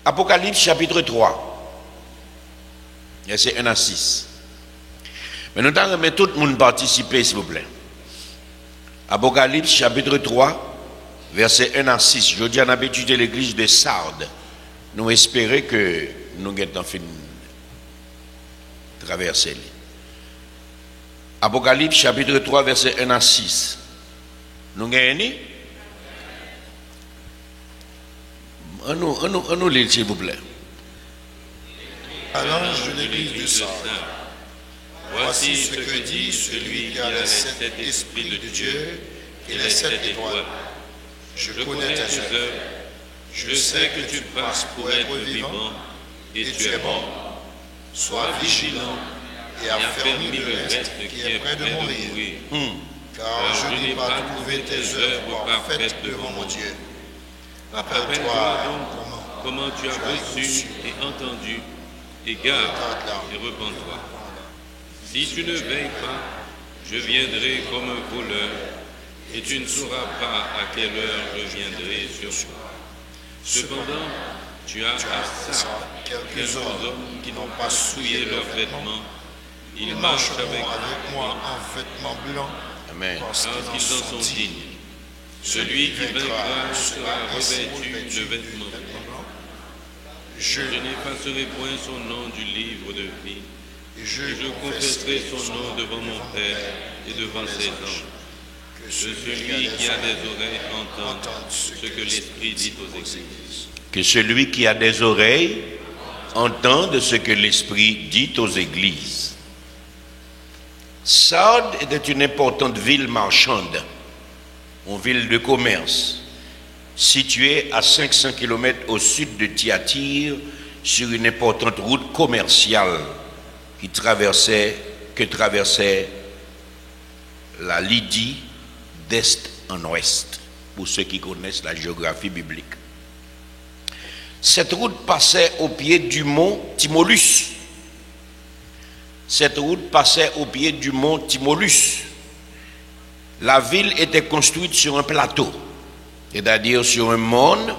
Apocalypse chapitre 3, verset 1 à 6. Mais nous allons tout le monde participer, s'il vous plaît. Apocalypse chapitre 3, verset 1 à 6. Je dis à l'habitude de l'église de Sardes. Nous espérons que nous allons finir traverser. Apocalypse chapitre 3, verset 1 à 6. Nous gagnons. On nous lit, s'il vous plaît. À l'ange de l'église de Sardes, voici ce que dit celui qui a les 7 esprits de Dieu et les 7 étoiles. Je connais tes œuvres. Je sais que tu passes pour être vivant et tu es mort. Sois vigilant et affermis le reste qui est près de mourir. Car je n'ai pas trouvé tes œuvres parfaites devant mon Dieu. Rappelle-toi donc comment tu as reçu et entendu, et garde et repens-toi. Si tu ne veilles pas, je viendrai comme un voleur, et tu ne sauras pas à quelle heure je viendrai sur toi. Cependant, tu as à ça quelques hommes qui n'ont pas souillé leurs vêtements. Ils marchent avec moi en vêtements blancs, Amen. parce qu'ils en sont dignes. Celui qui vaincra sera revêtu de vêtements blancs. Je n'effacerai point son nom du livre de vie, et je confesserai son nom devant mon Père et devant ses anges. Que celui qui a des oreilles entende ce que l'Esprit dit aux églises. Que celui qui a des oreilles entende ce que l'Esprit dit aux églises. Sardes était une importante ville marchande, une ville de commerce, située à 500 km au sud de Thyatire, sur une importante route commerciale que traversait la Lydie d'est en ouest, pour ceux qui connaissent la géographie biblique. Cette route passait au pied du mont Tmolus. La ville était construite sur un plateau, c'est-à-dire sur un mône,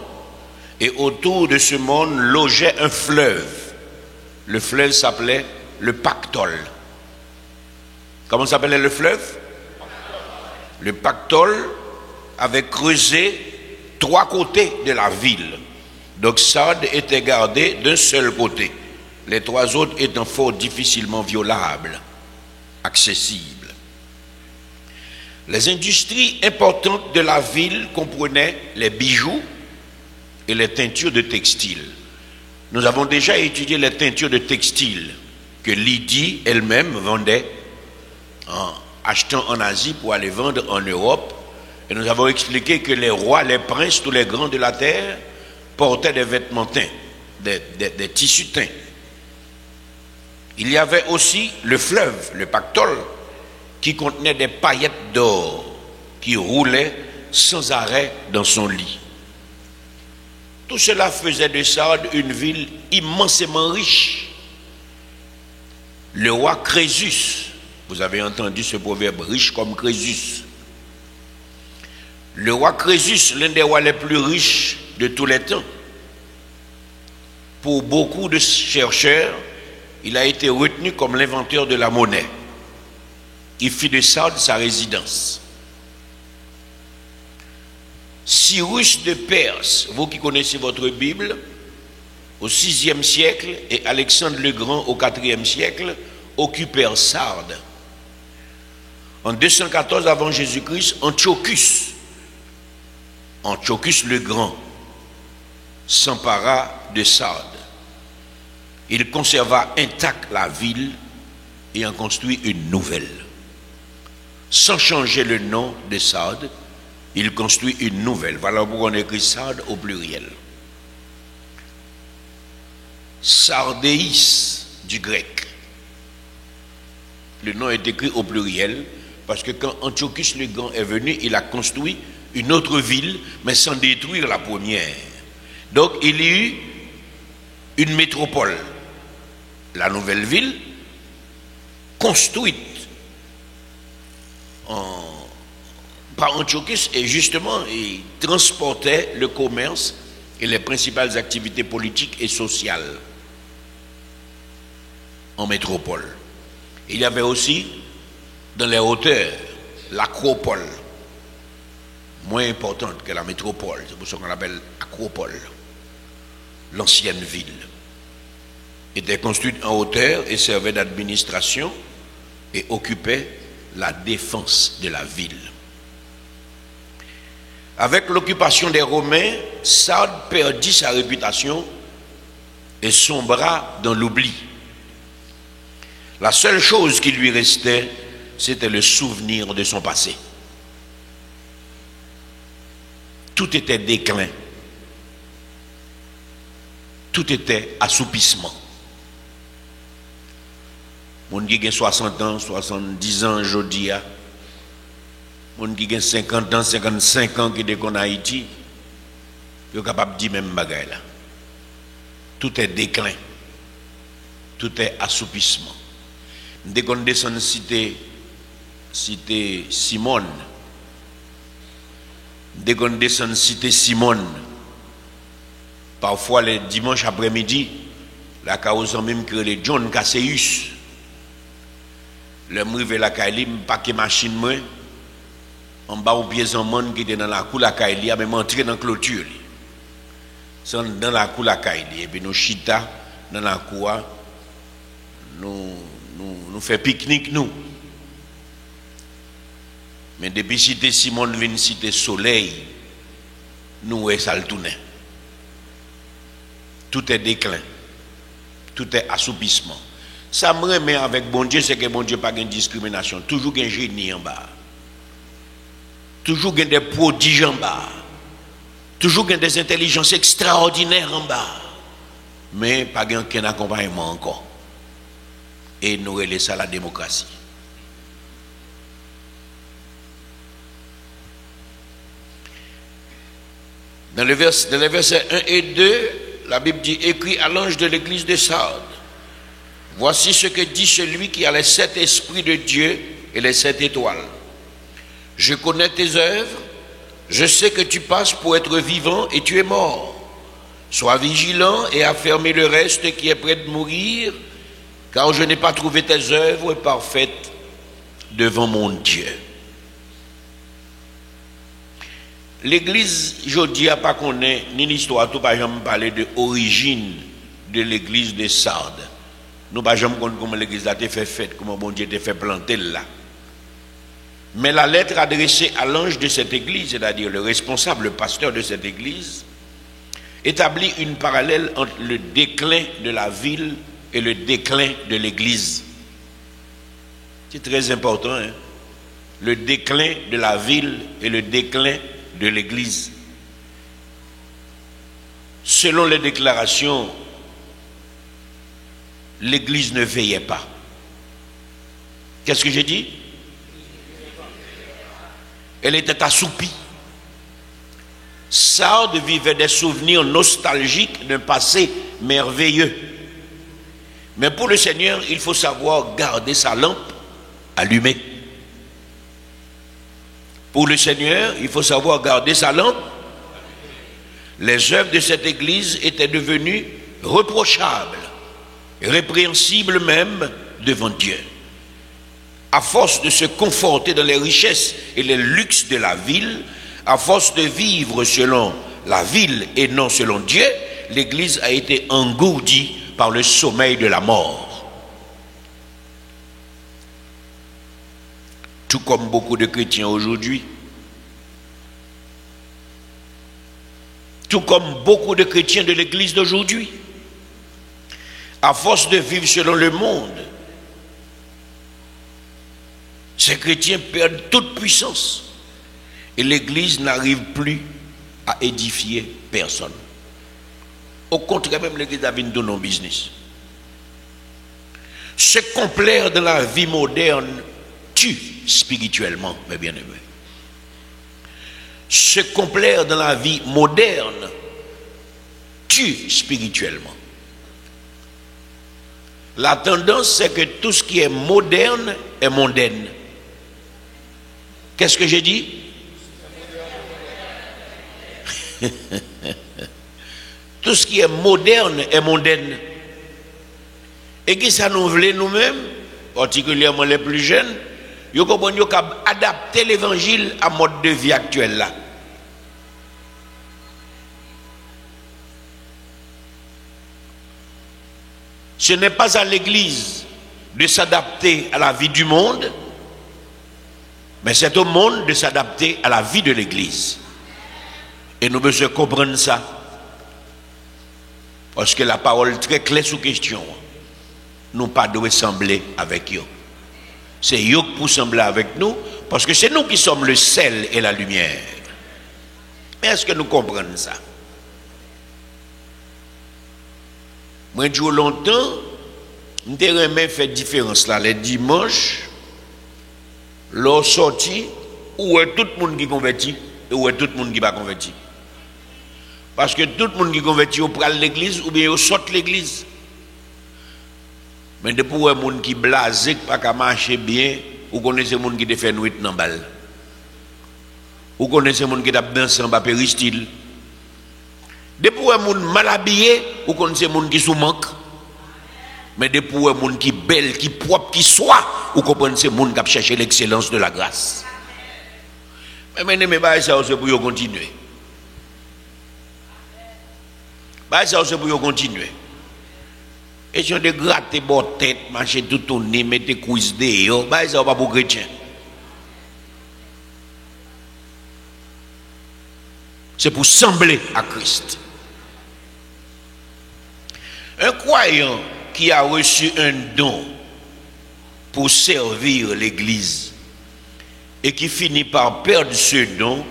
et autour de ce mône logeait un fleuve. Le fleuve s'appelait le Pactole. Comment s'appelait le fleuve? Le Pactole avait creusé 3 côtés de la ville. Donc Sardes était gardé d'un seul côté, les 3 autres étant fort difficilement violables, accessibles. Les industries importantes de la ville comprenaient les bijoux et les teintures de textiles. Nous avons déjà étudié les teintures de textiles que Lydie elle-même vendait en achetant en Asie pour aller vendre en Europe. Et nous avons expliqué que les rois, les princes, tous les grands de la terre portaient des vêtements teints, des tissus teints. Il y avait aussi le fleuve, le Pactole, qui contenait des paillettes d'or qui roulaient sans arrêt dans son lit. Tout cela faisait de Sardes une ville immensément riche. Le roi Crésus, vous avez entendu ce proverbe, riche comme Crésus. Le roi Crésus, l'un des rois les plus riches de tous les temps. Pour beaucoup de chercheurs, il a été retenu comme l'inventeur de la monnaie. Il fit de Sardes sa résidence. Cyrus de Perse, vous qui connaissez votre Bible, au VIe siècle, et Alexandre le Grand au IVe siècle, occupèrent Sardes. En 214 avant Jésus-Christ, Antiochus le Grand, s'empara de Sardes. Il conserva intacte la ville et en construit une nouvelle. Sans changer le nom de Sardes, il construit une nouvelle. Voilà pourquoi on écrit Sardes au pluriel. Sardéis du grec. Le nom est écrit au pluriel parce que quand Antiochus le Grand est venu, il a construit une autre ville, mais sans détruire la première. Donc il y eut une métropole, la nouvelle ville, construite par Antiochus, et justement il transportait le commerce et les principales activités politiques et sociales en métropole. Il y avait aussi dans les hauteurs l'acropole, moins importante que la métropole, c'est pour ça qu'on l'appelle acropole. L'ancienne ville était construite en hauteur et servait d'administration et occupait la défense de la ville. Avec l'occupation des Romains, Sardes perdit sa réputation et sombra dans l'oubli. La seule chose qui lui restait, c'était le souvenir de son passé. Tout était déclin. Tout était assoupissement. Moun qui a 60 ans, 70 ans aujourd'hui, moun qui a 50 ans, 55 ans qui est en Haïti, il est capable de dire même bagaille là. Tout est déclin. Tout est assoupissement. Dès qu'on descend cité Simone, dès qu'on descend cité Simone, parfois les dimanches après-midi, la cause même que les John Casseus, le m'rive la Kaili, m'paquet machine moi, en bas au pied en monde qui était dans la cour la Kaili, a même entré dans la clôture. C'est dans la cour la Kaili, et puis nous chita dans la cour, nous fait pique-nique nous. Mais depuis cité Simone vient cité Soleil, nous est ça le tourner. Tout est déclin. Tout est assoupissement. Ça me remet avec bon Dieu, c'est que bon Dieu n'a pas de discrimination. Toujours un génie en bas. Toujours des prodiges en bas. Toujours des intelligences extraordinaires en bas. Mais pas aucun accompagnement encore. Et nous relayons la démocratie. Dans les versets 1 et 2, la Bible dit, écrit à l'ange de l'église de Sardes, voici ce que dit celui qui a les 7 esprits de Dieu et les 7 étoiles. Je connais tes œuvres, je sais que tu passes pour être vivant et tu es mort. Sois vigilant et affermez le reste qui est prêt de mourir, car je n'ai pas trouvé tes œuvres parfaites devant mon Dieu. L'église, je dis à pas qu'on ait ni l'histoire, tout pas jamais parler de origine de l'église de Sardes. Nous pas jamais connaître comment l'église a été faite, comment bon Dieu a fait planter là. Mais la lettre adressée à l'ange de cette église, c'est-à-dire le responsable, le pasteur de cette église, établit une parallèle entre le déclin de la ville et le déclin de l'église. C'est très important, hein? Le déclin de la ville et le déclin de l'église. Selon les déclarations, l'église ne veillait pas. Qu'est-ce que j'ai dit? Elle était assoupie. Sardes vivait des souvenirs nostalgiques d'un passé merveilleux. Mais pour le Seigneur, il faut savoir garder sa lampe allumée. Pour le Seigneur, il faut savoir garder sa lampe. Les œuvres de cette église étaient devenues reprochables, répréhensibles même devant Dieu. À force de se conforter dans les richesses et les luxes de la ville, à force de vivre selon la ville et non selon Dieu, l'église a été engourdie par le sommeil de la mort. Tout comme beaucoup de chrétiens aujourd'hui. Tout comme beaucoup de chrétiens de l'église d'aujourd'hui. À force de vivre selon le monde, ces chrétiens perdent toute puissance. Et l'église n'arrive plus à édifier personne. Au contraire, même l'église a vu de non-business. Se complaire de la vie moderne tue spirituellement, mes bien-aimés. Se complaire dans la vie moderne tue spirituellement. La tendance, c'est que tout ce qui est moderne est mondaine. Qu'est-ce que j'ai dit? Tout ce qui est moderne est mondaine. Et qui ça nous voulait nous-mêmes, particulièrement les plus jeunes, nous comprenons adapter l'évangile à mode de vie actuel là. Ce n'est pas à l'Église de s'adapter à la vie du monde, mais c'est au monde de s'adapter à la vie de l'Église. Et nous devons comprendre ça. Parce que la parole est très claire sous question. Nous pas devons sembler avec eux. C'est eux pour sembler avec nous, parce que c'est nous qui sommes le sel et la lumière. Mais est-ce que nous comprenons ça? Moi, je longtemps, je remets fait différence là, les dimanches, leur sortie, où est tout le monde qui convertit et où est tout le monde qui va convertir. Parce que tout le monde qui convertit, il prend l'église ou bien il sort l'église. Mais depuis les gens qui blasent, pas qu'à marcher bien, vous connaissez les gens qui te fait nuit dans la balle. Vous connaissez les gens qui te dansé en bas péristyle. Depuis les gens mal habillés, vous connaissez les gens qui sont manquent. Mais depuis les gens qui sont belles, qui sont propres, qui sont, vous comprenez ces gens qui cherchent l'excellence de la grâce. Mais ça, c'est pour continuer. Ça, c'est pour continuer. Et si on te gratte votre tête, marcher tout ton nez, mettre tes couilles dehors, ça va pas pour chrétien. C'est pour sembler à Christ. Un croyant qui a reçu un don pour servir l'Église et qui finit par perdre ce don,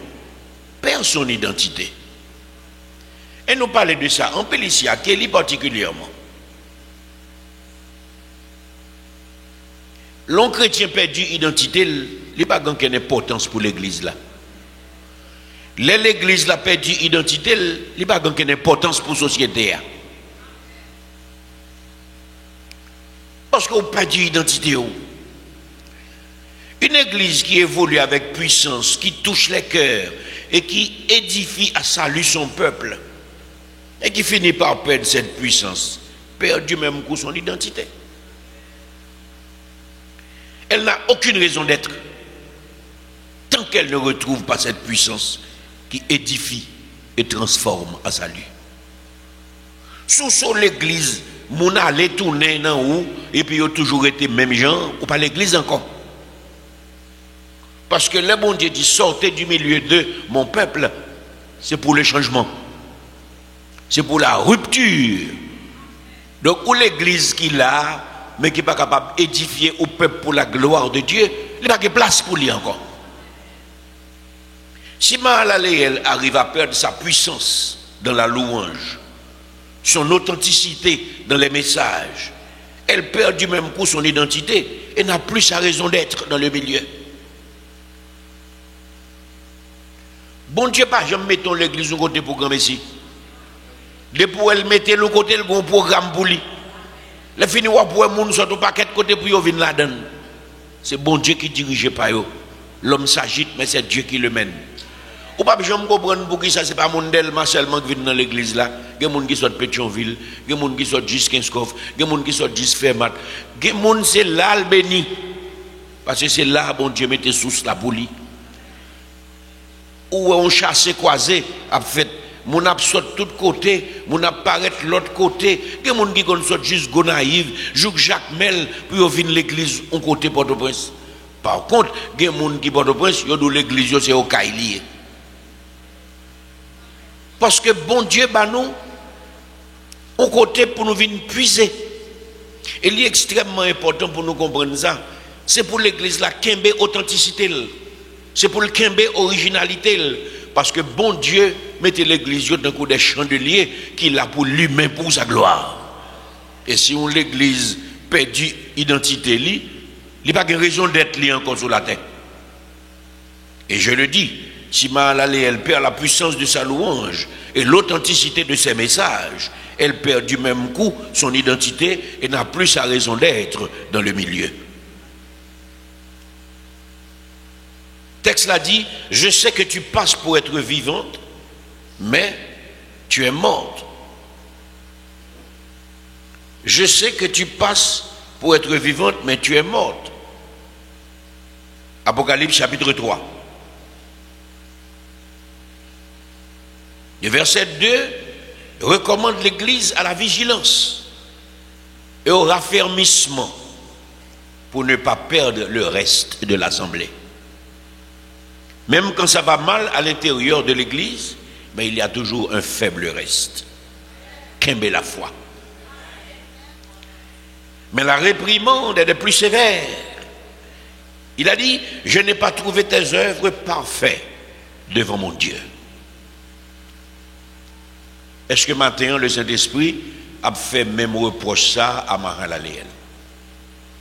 perd son identité. Et nous parlons de ça en Pélicie, à Kelly particulièrement. L'on chrétien perdu identité, il n'y a pas d'aucune importance pour l'église là. L'église a perdu identité, il n'y a pas d'aucune importance pour la société. Parce qu'on a perdu identité. Une église qui évolue avec puissance, qui touche les cœurs et qui édifie à salut son peuple, et qui finit par perdre cette puissance, perd du même coup son identité. Elle n'a aucune raison d'être tant qu'elle ne retrouve pas cette puissance qui édifie et transforme à salut. Sous l'église, mon allé tourner dans où et puis il a toujours été même gens ou pas l'église encore. Parce que le bon Dieu dit sortez du milieu de mon peuple, c'est pour le changement. C'est pour la rupture. Donc, où l'église qu'il a, mais qui n'est pas capable d'édifier au peuple pour la gloire de Dieu, il n'y a pas de place pour lui encore. Si Mahalalel arrive à perdre sa puissance dans la louange, son authenticité dans les messages, elle perd du même coup son identité et n'a plus sa raison d'être dans le milieu. Bon Dieu, pas jamais mettons l'église au côté programme ici. Depuis elle mettait le côté le bon programme pour lui. Les fini pour les gens sont au paquet de côté pour venir là-dedans. C'est bon Dieu qui dirige pas eux. L'homme s'agite, mais c'est Dieu qui le mène. Ou pas besoin de comprendre pour qui ça, c'est pas mon Delma seulement qui vient dans l'église là. Il y a des gens qui sont de Pétionville, il y a des gens qui sont de Giskinskov, il y a des gens qui sont de Gisfermat. Il y a des gens c'est là le béni. Parce que c'est là bon Dieu mette sous la pour lui. Ou on chasse croisé, a fait. Mon a saute de tout côté, mon a paraît l'autre côté. Il y a des gens qui sont juste naïfs, jouent Jacques Mel pour venir l'église au côté Port-au-Prince. Par contre, il y a des gens qui Port-au-Prince, ils ont l'église, c'est au Kaili. Parce que bon Dieu, nous, au côté pour nous venir puiser. Et il est extrêmement important pour nous comprendre ça. C'est pour l'église la Kembe authenticité. C'est pour le Kembe originalité. Parce que bon Dieu mettez l'église dans des chandeliers qu'il a pour lui-même, pour sa gloire. Et si on l'église perdue identité, il n'y a pas de raison d'être lié encore sur la terre. Et je le dis, si Mahalalel perd la puissance de sa louange et l'authenticité de ses messages, elle perd du même coup son identité et n'a plus sa raison d'être dans le milieu. Le texte l'a dit, je sais que tu passes pour être vivante, mais tu es morte. Je sais que tu passes pour être vivante, mais tu es morte. Apocalypse chapitre 3. Le verset 2 recommande l'Église à la vigilance et au raffermissement pour ne pas perdre le reste de l'assemblée. Même quand ça va mal à l'intérieur de l'Église, mais il y a toujours un faible reste. Qu'aimer la foi. Mais la réprimande est de plus sévère. Il a dit, je n'ai pas trouvé tes œuvres parfaites devant mon Dieu. Est-ce que maintenant le Saint-Esprit a fait même reproche ça à Marie-Laléenne?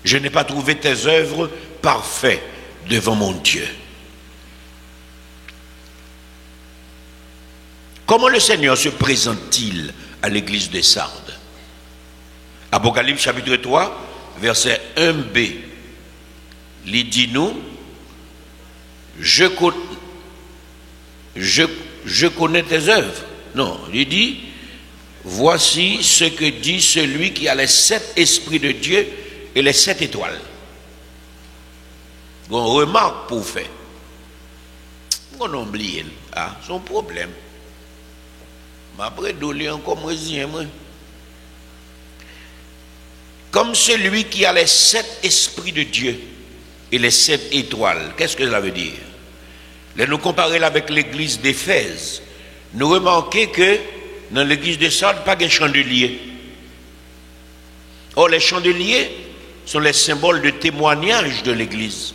Je n'ai pas trouvé tes œuvres parfaites devant mon Dieu. Comment le Seigneur se présente-t-il à l'église de Sardes? Apocalypse chapitre 3, verset 1b. Il dit nous, je connais tes œuvres. Non, il dit, voici ce que dit celui qui a les 7 esprits de Dieu et les 7 étoiles. On remarque pour faire. On oublie, son problème. Après, d'où encore moi. Comme celui qui a les 7 esprits de Dieu et les 7 étoiles. Qu'est-ce que cela veut dire? Là, nous comparons avec l'église d'Éphèse. Nous remarquons que dans l'église de Sardes, pas de chandelier. Or, les chandeliers sont les symboles de témoignage de l'église.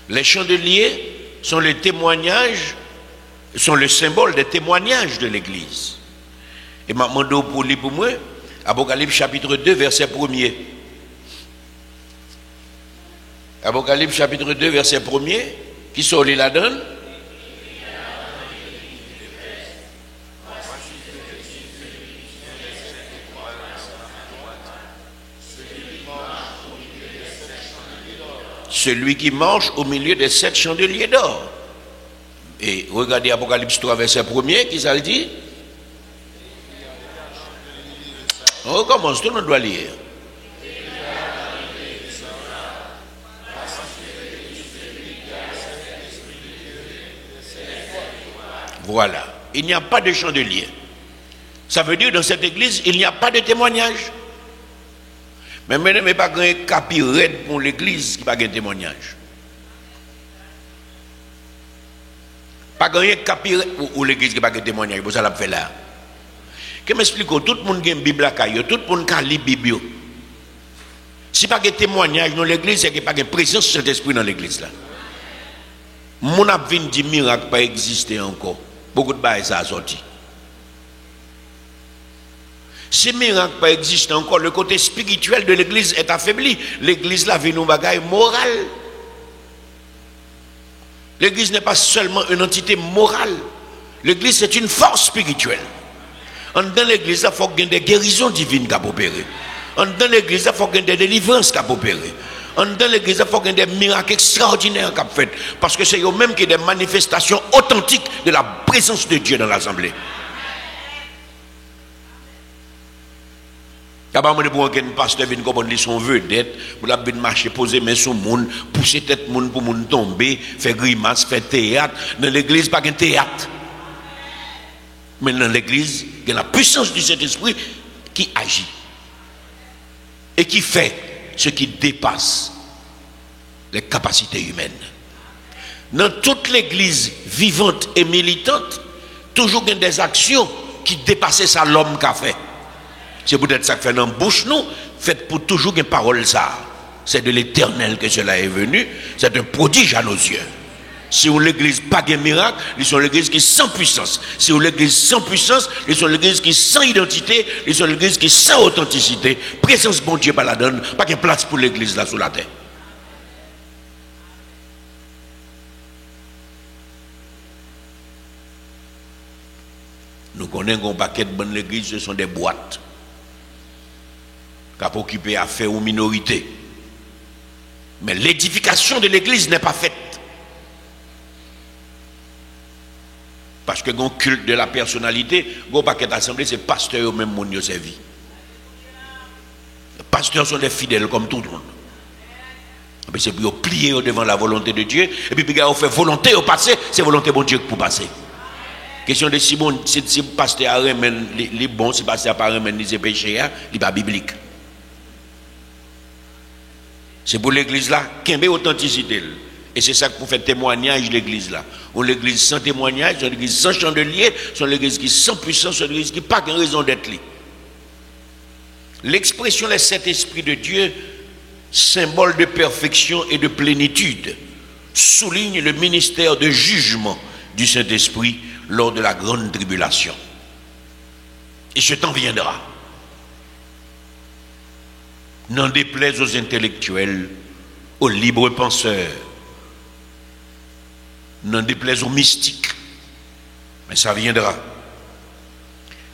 Les chandeliers sont les témoignages, sont le symbole des témoignages de l'église. Et maintenant, pour lire pour moi, Apocalypse chapitre 2, verset 1er. Apocalypse chapitre 2, verset 1er. Qui sont les la donne? Celui qui marche au milieu des 7 chandeliers d'or. Et regardez Apocalypse 3, verset 1er, qui ça le dit? On recommence, tout le monde doit lire. Voilà. Il n'y a pas de chandelier. Ça veut dire dans cette église, il n'y a pas de témoignage. Mais maintenant, il n'y a pas un capirette pour l'église qui n'a pas de témoignage. Pas un capirette pour l'église qui n'a pas de témoignage. Pour ça, l'a fait là. Que m'explique, tout le monde a une Bible à caillou, tout le monde a lu la Bible. Si pas de témoignage dans l'église, c'est qu'il n'y a pas de présence de Saint-Esprit dans l'église là. Mon a vu dit miracle pas exister encore. Beaucoup de bails ça a sorti. Si miracle pas existe encore, le côté spirituel de l'église est affaibli. L'église là vient nous bagaille morale. L'église n'est pas seulement une entité morale. L'église c'est une force spirituelle. Dans l'église, il faut qu'il y ait des guérisons divines qui opérer. Dans l'église, il faut qu'il y ait des délivrances qui opérer. Dans l'église, il faut qu'il y ait des miracles extraordinaires qui fait. Parce que c'est eux-mêmes qui ont des manifestations authentiques de la présence de Dieu dans l'assemblée. D'abord, pour un pasteur vienne comprendre son vedette, pour la bien marcher, poser main sur le monde, pousser tête monde pour monde tomber, faire grimace, faire théâtre. Dans l'église, pas de théâtre. Mais dans l'église, il y a la puissance du Saint-Esprit qui agit et qui fait ce qui dépasse les capacités humaines. Dans toute l'église vivante et militante, toujours il y a des actions qui dépassent ça l'homme qu'a fait. C'est peut-être ça que fait dans la bouche, nous, faites pour toujours une parole ça. C'est de l'Éternel que cela est venu, c'est un prodige à nos yeux. Si on l'église pas de miracle, ils sont l'église qui est sans puissance. Si on l'église sans puissance, ils sont l'église qui est sans identité, ils sont l'église qui est sans authenticité. Présence bon Dieu pas la donne, pas de place pour l'église là sous la terre. Nous connaissons un paquet de bonnes églises, ce sont des boîtes qui ont occupé à faire aux minorités. Mais l'édification de l'église n'est pas faite. Parce que le culte de la personnalité, le paquet d'assemblée, c'est pasteur au même monde servi. pasteurs sont des fidèles comme tout le monde. C'est pour plier devant la volonté de Dieu. Et puis, on fait volonté au passé, c'est volonté de Dieu pour passer. Question de si bon, si le pasteur a remis les bons, si le pasteur n'a pas remis les péchés, il n'est pas biblique. C'est pour l'église là, qu'il y ait authenticité. Et c'est ça que vous faites témoignage de l'église là. Ou l'église sans témoignage, c'est l'église sans chandelier, c'est l'église qui sans puissance, c'est l'église qui n'a pas de raison d'être là. L'expression les sept esprits de Dieu, symbole de perfection et de plénitude, souligne le ministère de jugement du Saint-Esprit lors de la grande tribulation. Et ce temps viendra. N'en déplaise aux intellectuels, aux libres penseurs, n'en déplaise aux mystiques, mais ça viendra.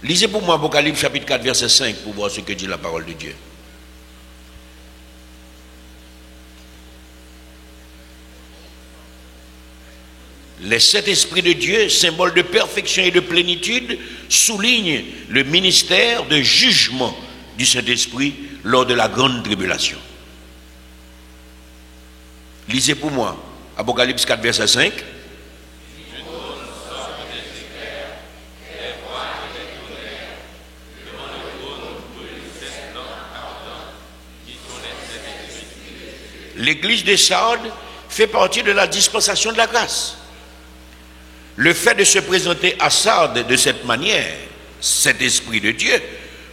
Lisez pour moi Apocalypse chapitre 4 verset 5 pour voir ce que dit la parole de Dieu. Les sept esprits de Dieu, symbole de perfection et de plénitude, soulignent le ministère de jugement du Saint-Esprit lors de la grande tribulation. Lisez pour moi Apocalypse 4 verset 5. L'église de Sardes fait partie de la dispensation de la grâce. Le fait de se présenter à Sardes de cette manière, cet esprit de Dieu,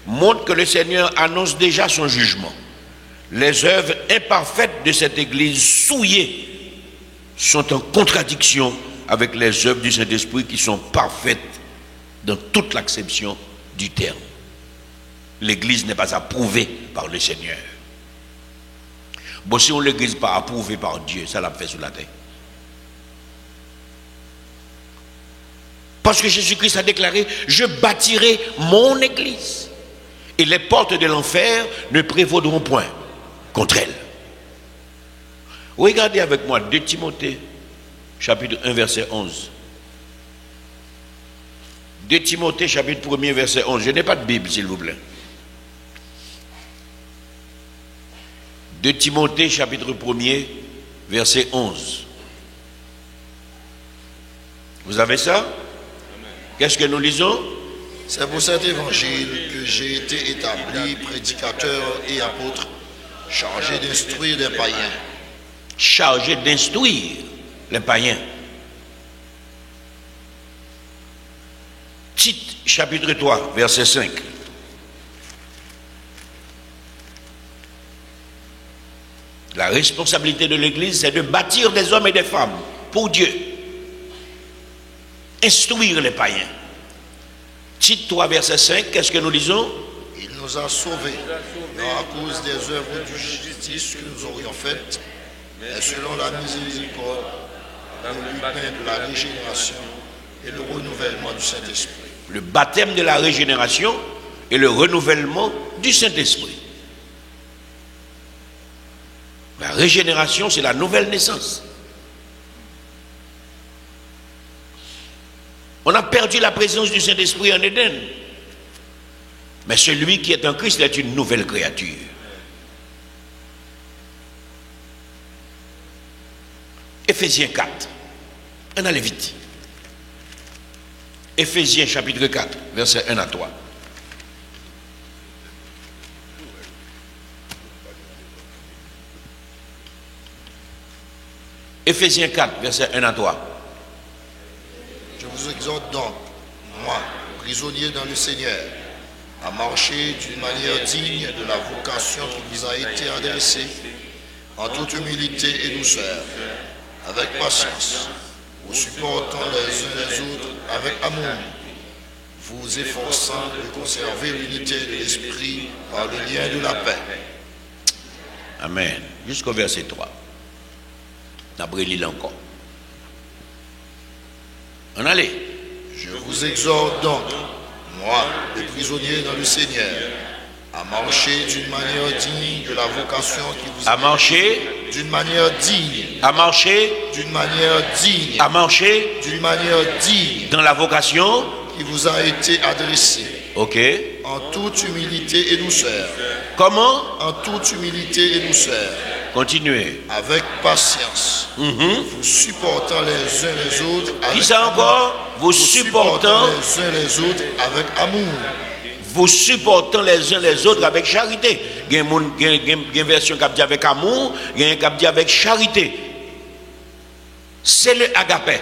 montre que le Seigneur annonce déjà son jugement. Les œuvres imparfaites de cette église souillée sont en contradiction avec les œuvres du Saint-Esprit qui sont parfaites dans toute l'acception du terme. L'église n'est pas approuvée par le Seigneur. Bon, si on l'église pas approuvée par Dieu, ça l'a fait sur la terre. Parce que Jésus-Christ a déclaré, je bâtirai mon église et les portes de l'enfer ne prévaudront point contre elle. Regardez avec moi 2 Timothée, chapitre 1, verset 11. 2 Timothée, chapitre 1, verset 11. Je n'ai pas de Bible, s'il vous plaît. 2 Timothée, chapitre 1, verset 11. Vous avez ça? Qu'est-ce que nous lisons? C'est pour cet évangile que j'ai été établi prédicateur et apôtre, chargé d'instruire les païens. Chargé d'instruire les païens. Tite, chapitre 3, verset 5. La responsabilité de l'Église, c'est de bâtir des hommes et des femmes pour Dieu. Instruire les païens. Tite 3, verset 5, qu'est-ce que nous lisons? Il nous a sauvés, non à cause des œuvres de justice que nous aurions faites, mais selon la miséricorde, dans le baptême de la régénération et le renouvellement du Saint-Esprit. Le baptême de la régénération et le renouvellement du Saint-Esprit. La régénération, c'est la nouvelle naissance. On a perdu la présence du Saint-Esprit en Éden. Mais celui qui est en Christ est une nouvelle créature. Éphésiens 4. On allait vite. Éphésiens chapitre 4, verset 1 à 3. Éphésiens 4, verset 1 à 3. Je vous exhorte donc, moi, prisonnier dans le Seigneur, à marcher d'une manière digne de la vocation qui vous a été adressée, en toute humilité et douceur, avec patience, vous supportant les uns les autres avec amour, vous efforçant de conserver l'unité de l'esprit par le lien de la paix. Amen. Jusqu'au verset 3. D'après l'île encore. On allait. Je vous exhorte donc, moi, le prisonnier dans le Seigneur, à marcher d'une manière digne de la vocation qui vous à marcher d'une manière digne, à marcher d'une manière digne, à marcher d'une manière digne dans la vocation qui vous a été adressée. ok En toute humilité et douceur. Comment? En toute humilité et douceur. Continuez. Avec patience. Vous supportant les uns les autres avec Qui ça encore? Vous supportant les uns les autres avec amour. Vous supportant les uns les autres avec charité. Il y a une version qui dit avec amour, il y a une qui dit avec charité. C'est le agapé.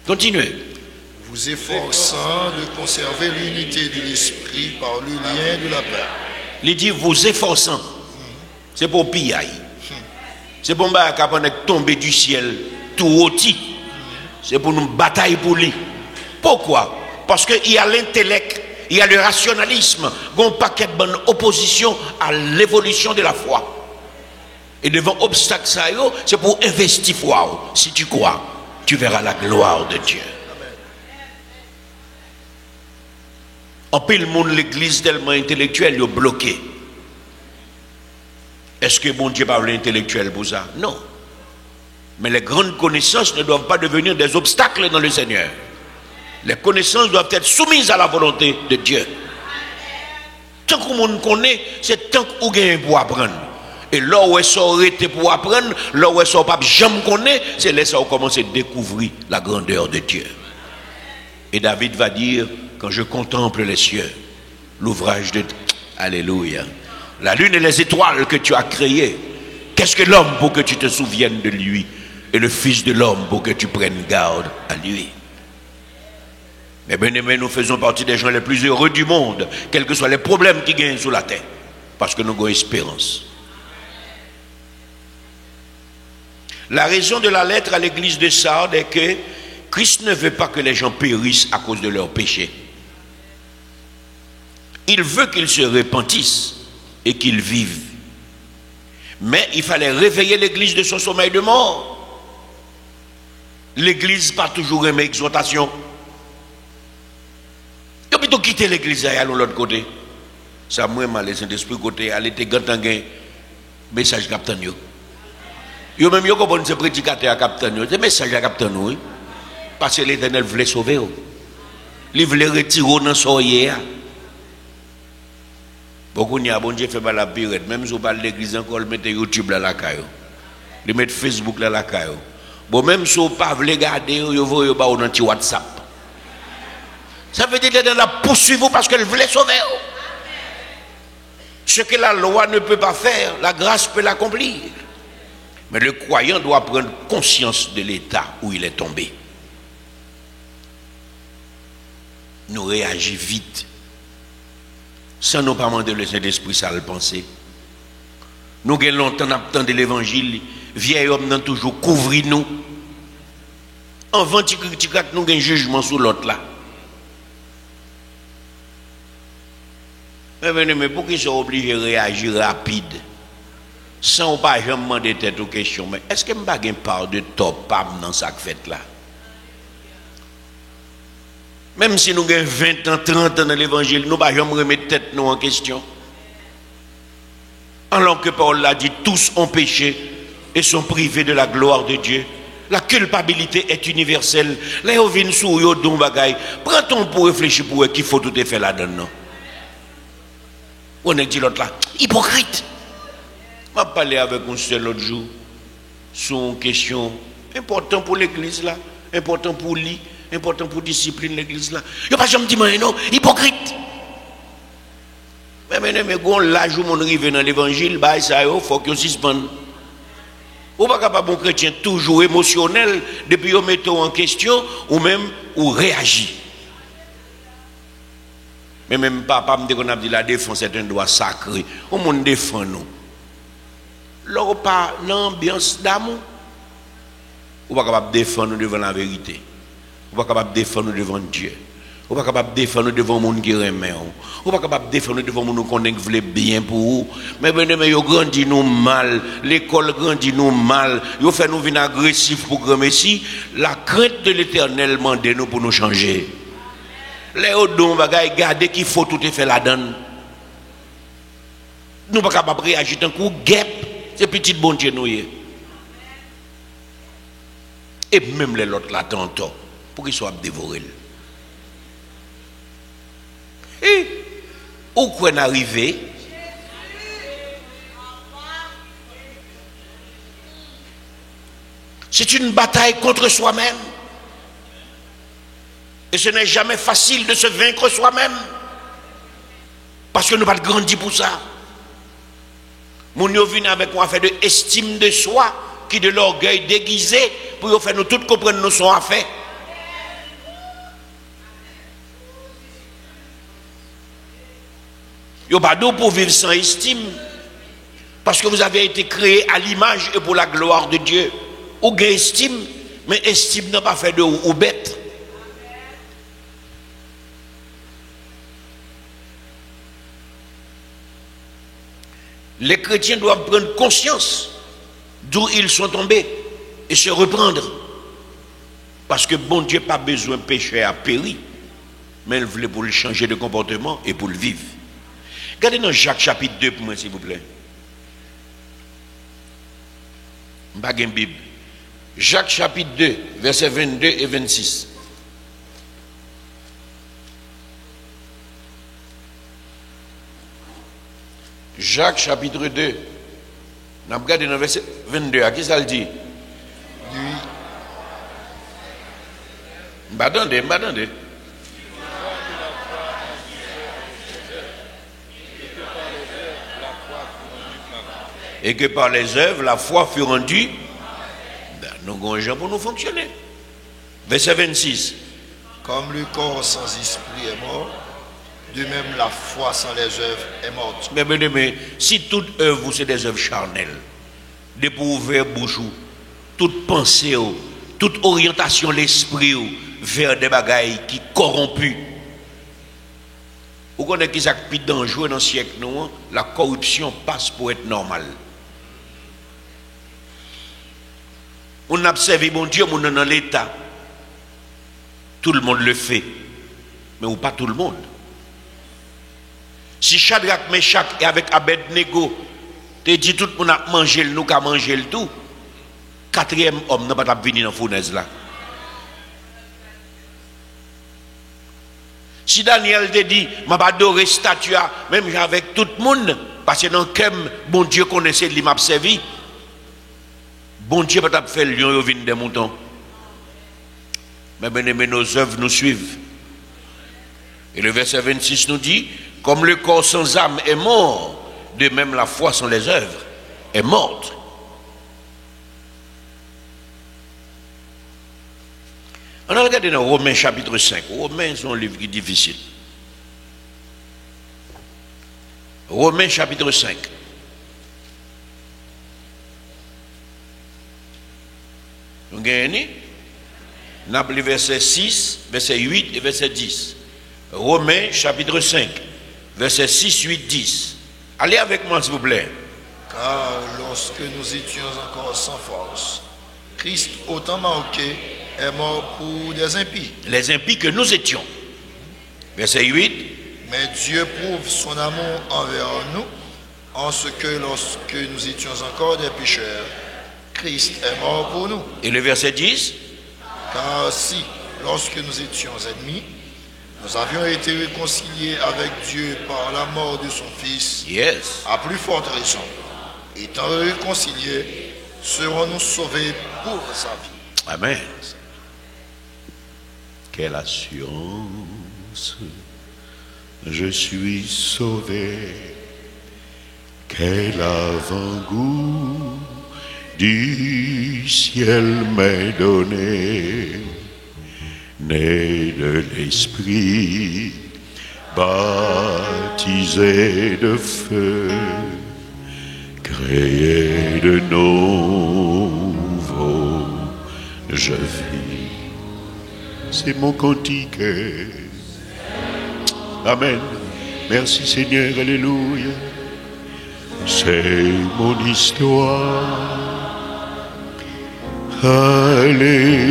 Continuez. Vous efforçant de conserver l'unité de l'esprit par le lien de la paix. Il dit vous efforçant. C'est pour pillaille. C'est pour nous tomber du ciel tout ôti. C'est pour nous batailler pour lui. Pourquoi? Parce qu'il y a l'intellect, il y a le rationalisme, il y a un paquet de bonnes oppositions à l'évolution de la foi. Et devant obstacle ça, c'est pour investir foi. Si tu crois, tu verras la gloire de Dieu. En pile monde l'église tellement intellectuelle, il est bloqué. Est-ce que bon Dieu parle intellectuel pour ça? Non. Mais les grandes connaissances ne doivent pas devenir des obstacles dans le Seigneur. Les connaissances doivent être soumises à la volonté de Dieu. Tant que monde connaît, c'est tant qu'on gagne pour apprendre. Et là où est-ce arrêté pour apprendre, là où est-ce pas jamais connaît, c'est là où on commence à découvrir la grandeur de Dieu. Et David va dire, quand je contemple les cieux, l'ouvrage de... Alléluia. La lune et les étoiles que tu as créées, qu'est-ce que l'homme pour que tu te souviennes de lui? Et le Fils de l'homme pour que tu prennes garde à lui. Mais bien aimés, nous faisons partie des gens les plus heureux du monde, quels que soient les problèmes qui gagnent sur la terre, parce que nous avons espérance. La raison de la lettre à l'église de Sardes est que Christ ne veut pas que les gens périssent à cause de leurs péchés. Il veut qu'ils se repentissent et qu'ils vivent. Mais il fallait réveiller l'église de son sommeil de mort. L'église pas toujours aimé exhortation. Il faut plutôt quitter l'église et aller de l'autre côté. Ça moi mal les Saint-Esprit côté aller te gantanguer message capitaine yo. Yo même yo comprendre ce prédicateur à capitaine yo, c'est message à capitaine oui. Parce que l'Éternel voulait sauver yo. Il voulait retirer dans soyer. Beaucoup n'y a bon Dieu fait pas la pire, même si on parle de l'église encore, il met YouTube là la caillou. Il met Facebook là la caillou. Bon même si on pas veut regarder, yo voyez ba dans petit WhatsApp. Ça veut dire qu'elle la poursuivre parce qu'elle voulait sauver. Ce que la loi ne peut pas faire, la grâce peut l'accomplir. Mais le croyant doit prendre conscience de l'état où il est tombé. Nous réagissons vite. Sans nous pas demander le Saint-Esprit, ça le penser. Nous avons longtemps attendu l'évangile, vieil homme n'a toujours couvert nous. Avant que nous avons un jugement sur l'autre là. Mais pour qu'ils soient obligés de réagir rapide, sans pas jamais demander tête aux questions, mais est-ce que je n'ai pas une part de top dans ça fait là? Même si nous avons 20 ans, 30 ans dans l'évangile, nous ne pouvons jamais remettre tête nous en question. Alors que Paul l'a dit, tous ont péché et sont privés de la gloire de Dieu. La culpabilité est universelle. Là, on vient sur yo don bagay. Prends ton pour réfléchir pour qu'il faut tout faire là-dedans. On est dit l'autre là, hypocrite. Je parlé avec un seul l'autre jour sur une question importante pour l'église là, important pour lui. Important pour discipline l'église là. Il n'y a pas jamais dit non, hypocrite. Mais l'âge où on arrive dans l'évangile, il faut qu'on suspende. Ou pas capable un chrétien toujours émotionnel depuis qu'on met en question ou même ou réagit. Mais même papa me dit qu'on a dit la défense est un droit sacré. On monde défend nous. Là pas l'ambiance d'amour. Ou pas capable défendre nous devant la vérité. Ou pas capable défendre devant Dieu. Ou pas capable défendre devant monde qui remet. Ou pas capable défendre devant monde qu'on veut bien pour vous. Mais yo grandi nous mal, l'école grandit nous mal, yo fait nous venir agressif pour grand messie, la crainte de l'Éternel mande nous pour nous changer. Les don bagay garder qu'il faut tout fait la donne. Nous pas capable réagir tant coup guêpe, c'est petit bon Dieu nous. Et même les autres là tantôt pour qu'ils soient dévorés. Où qu'on arrivé? C'est une bataille contre soi-même. Et ce n'est jamais facile de se vaincre soi-même. Parce que nous n'avons pas grandi pour ça. Nous venons avec une affaire de estime de soi, qui de l'orgueil déguisé, pour faire nous tous comprendre nous sommes affaires. Vous n'avez pas d'eau pour vivre sans estime. Parce que vous avez été créé à l'image et pour la gloire de Dieu. Ou gain estime, mais estime n'a pas fait de ou bête. Les chrétiens doivent prendre conscience d'où ils sont tombés et se reprendre. Parce que bon Dieu n'a pas besoin de pécher à périr, mais il voulait pour le changer de comportement et pour le vivre. Regardez dans Jacques chapitre 2 pour moi, s'il vous plaît. Je n'ai pas de Bible. Jacques chapitre 2, versets 22 et 26. Jacques chapitre 2. On a regardé dans le verset 22. À qui ça le dit? Lui. M'attendez. Et que par les œuvres, la foi fut rendue. Nous avons un gens pour nous fonctionner. Verset 26. Comme le corps sans esprit est mort, de même la foi sans les œuvres est morte. Mais si toute œuvre c'est des œuvres charnelles, des pouvoirs bouchou, toute pensée, toute orientation de l'esprit vers des bagailles qui corrompus. Vous connaissez qui ça plus dangereux dans le siècle, non? La corruption passe pour être normale. On a servi bon Dieu, on est dans l'état. Tout le monde le fait, mais pas tout le monde. Si Shadrach, Meshach et avec Abednego, te dit tout le monde a mangé, nous qu'à manger le tout, quatrième homme n'a pas venir dans la fournaise là. Si Daniel te dit, je vais adorer statue, même avec tout le monde, parce que dans le cœur, bon Dieu connaissait lui m'a servi. Bon Dieu va faire le lion et vient des moutons. Mais bien aimé, nos œuvres nous suivent. Et le verset 26 nous dit, comme le corps sans âme est mort, de même la foi sans les œuvres est morte. On a regardé dans Romains chapitre 5. Romains, c'est un livre qui est difficile. Romains chapitre 5. Vous gagnez? On a les versets 6, verset 8 et verset 10. Romains chapitre 5, verset 6, 8, 10. Allez avec moi s'il vous plaît. Car lorsque nous étions encore sans force, Christ, autant marqué, est mort pour des impies. Les impies que nous étions. Verset 8. Mais Dieu prouve son amour envers nous, en ce que lorsque nous étions encore des pécheurs, Christ est mort pour nous. Et le verset 10. Car si, lorsque nous étions ennemis, nous avions été réconciliés avec Dieu par la mort de son Fils, Yes. à plus forte raison, étant réconciliés, serons-nous sauvés pour sa vie. Amen. Quelle assurance, je suis sauvé. Quel avant-goût du ciel m'est donné, né de l'esprit, baptisé de feu, créé de nouveau, je vis. C'est mon cantique. Amen. Merci Seigneur, alléluia. C'est mon histoire. Alléluia.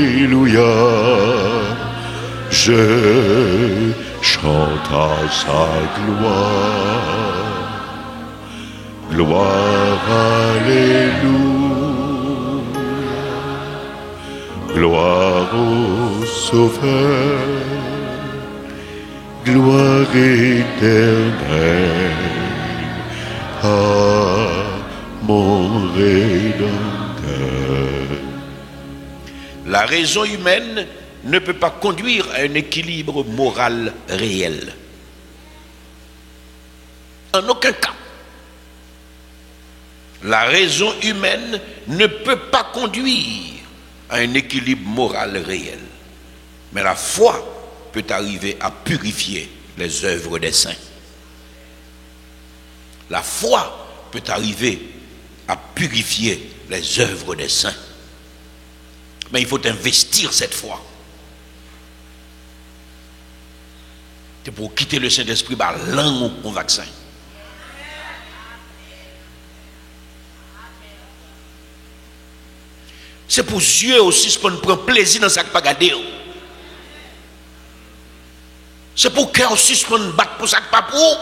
Je chante à sa gloire. Gloire, alléluia. Gloire au Sauveur. gloire éternelle à mon Rédempteur. La raison humaine ne peut pas conduire à un équilibre moral réel. En aucun cas. La raison humaine ne peut pas conduire à un équilibre moral réel. Mais la foi peut arriver à purifier les œuvres des saints. La foi peut arriver à purifier les œuvres des saints. Mais il faut investir cette foi. C'est pour quitter le Saint-Esprit par langue au vaccin. C'est pour Dieu aussi pour prendre plaisir dans ça que pas garder. C'est pour cœur aussi pour battre pour ça que pas pour.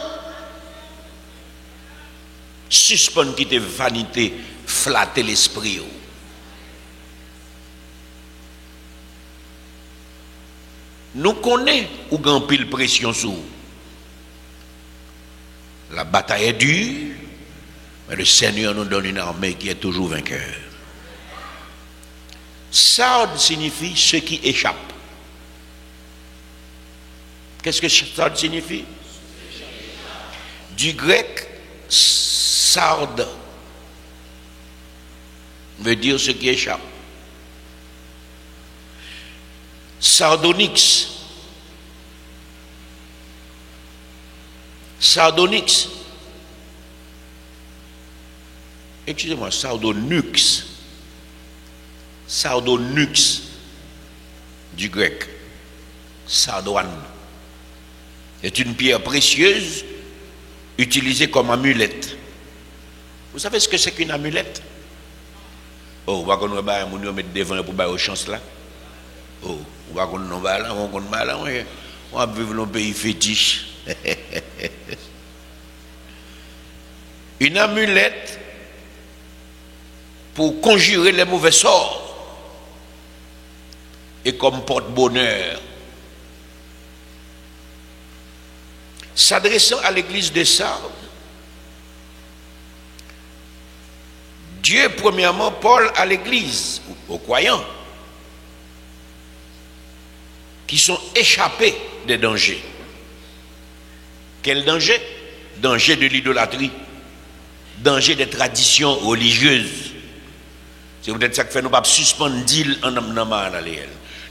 Suspendre quitter vanité, flatter l'esprit. Nous connaissons où gagne pile pression sur. La bataille est dure, mais le Seigneur nous donne une armée qui est toujours vainqueur. Sard signifie ce qui échappe. Qu'est-ce que sard signifie? Du grec, sard veut dire ce qui échappe. Sardonyx. Sardonyx. Excusez-moi, sardonyx. Sardonyx du grec. Sardoine. C'est une pierre précieuse utilisée comme amulette. Vous savez ce que c'est qu'une amulette? Oh, on va qu'on va mettre devant pour bailler aux chances là. Oh, on va qu'on va là, on va vivre dans un pays fétiche. Une amulette pour conjurer les mauvais sorts et comme porte-bonheur. S'adressant à l'église de Sardes, Dieu premièrement parle à l'église, aux croyants, qui sont échappés des dangers. Quel danger? Danger de l'idolâtrie, danger des traditions religieuses. C'est peut-être ça que fait nous pas suspendre deal en amnama.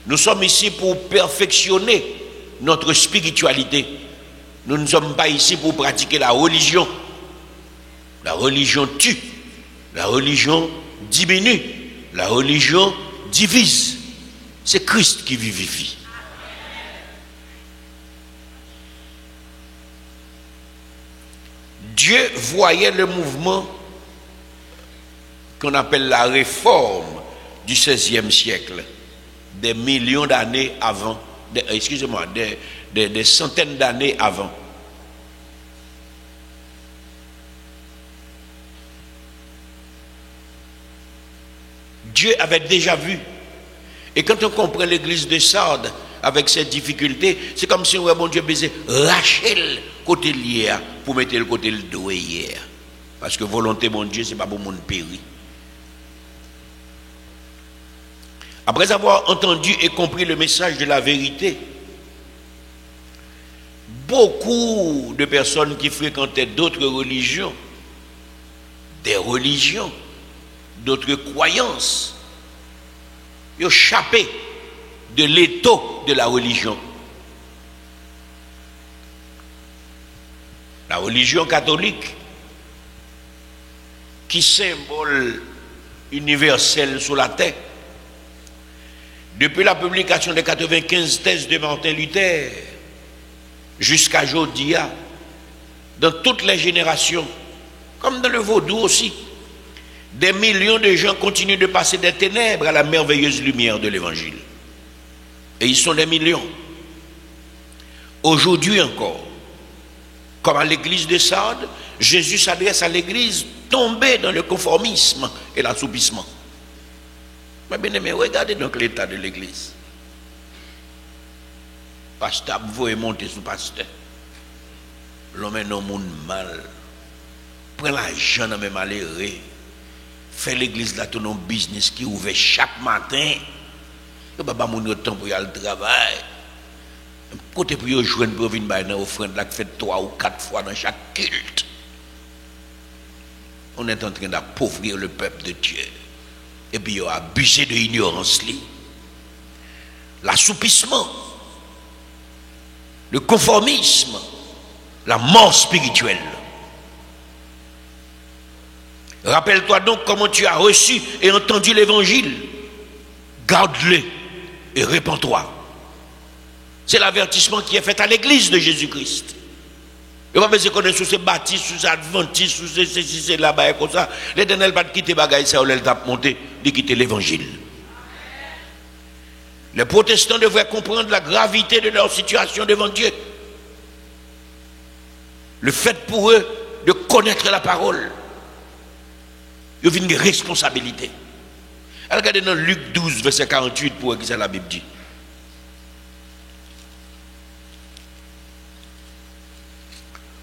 Nous sommes ici pour perfectionner notre spiritualité. Nous ne sommes pas ici pour pratiquer la religion. La religion tue, la religion diminue, la religion divise. C'est Christ qui vivifie. Dieu voyait le mouvement qu'on appelle la réforme du XVIe siècle, des millions d'années avant, des centaines d'années avant. Dieu avait déjà vu. Et quand on comprend l'église de Sardes avec ses difficultés, c'est comme si on avait bon Dieu baiser Rachel côté lié pour mettre le côté le doué hier. Parce que volonté mon Dieu, c'est pas pour mon péri. Après avoir entendu et compris le message de la vérité, beaucoup de personnes qui fréquentaient d'autres religions, d'autres croyances, ils ont échappé de l'étau de la religion. La religion catholique, qui symbole universel sur la terre, depuis la publication des 95 thèses de Martin Luther jusqu'à aujourd'hui, dans toutes les générations, comme dans le vaudou aussi, des millions de gens continuent de passer des ténèbres à la merveilleuse lumière de l'évangile. Et ils sont des millions. Aujourd'hui encore, comme à l'église de Sardes, Jésus s'adresse à l'église tombée dans le conformisme et l'assoupissement. Mais bien aimé, regardez donc l'état de l'église. Pasteur, vous voulez monter sous pasteur. L'homme est un monde mal. Prends l'argent dans mes malheureux. Fais l'église là ton business qui ouvre chaque matin. Il n'y a pas de temps pour y aller au travail. Côté pour y joindre pour venir dans l'offrande là qui fait 3 ou 4 fois dans chaque culte. On est en train d'appauvrir le peuple de Dieu. Et puis il a abusé de l'ignorance. L'assoupissement. Le conformisme. La mort spirituelle. Rappelle-toi donc comment tu as reçu et entendu l'évangile. Garde-le et répands-toi. C'est l'avertissement qui est fait à l'église de Jésus-Christ. Il ne va pas se connaître sous ces baptistes, sous ces adventistes, sous ces là-bas et comme ça. L'Éternel va quitter bagaille, ça, ou elle t'a monté, de quitter l'évangile. Les protestants devraient comprendre la gravité de leur situation devant Dieu. Le fait pour eux de connaître la parole. Il y a une responsabilité. Regardez dans Luc 12, verset 48, pour ce que la Bible dit.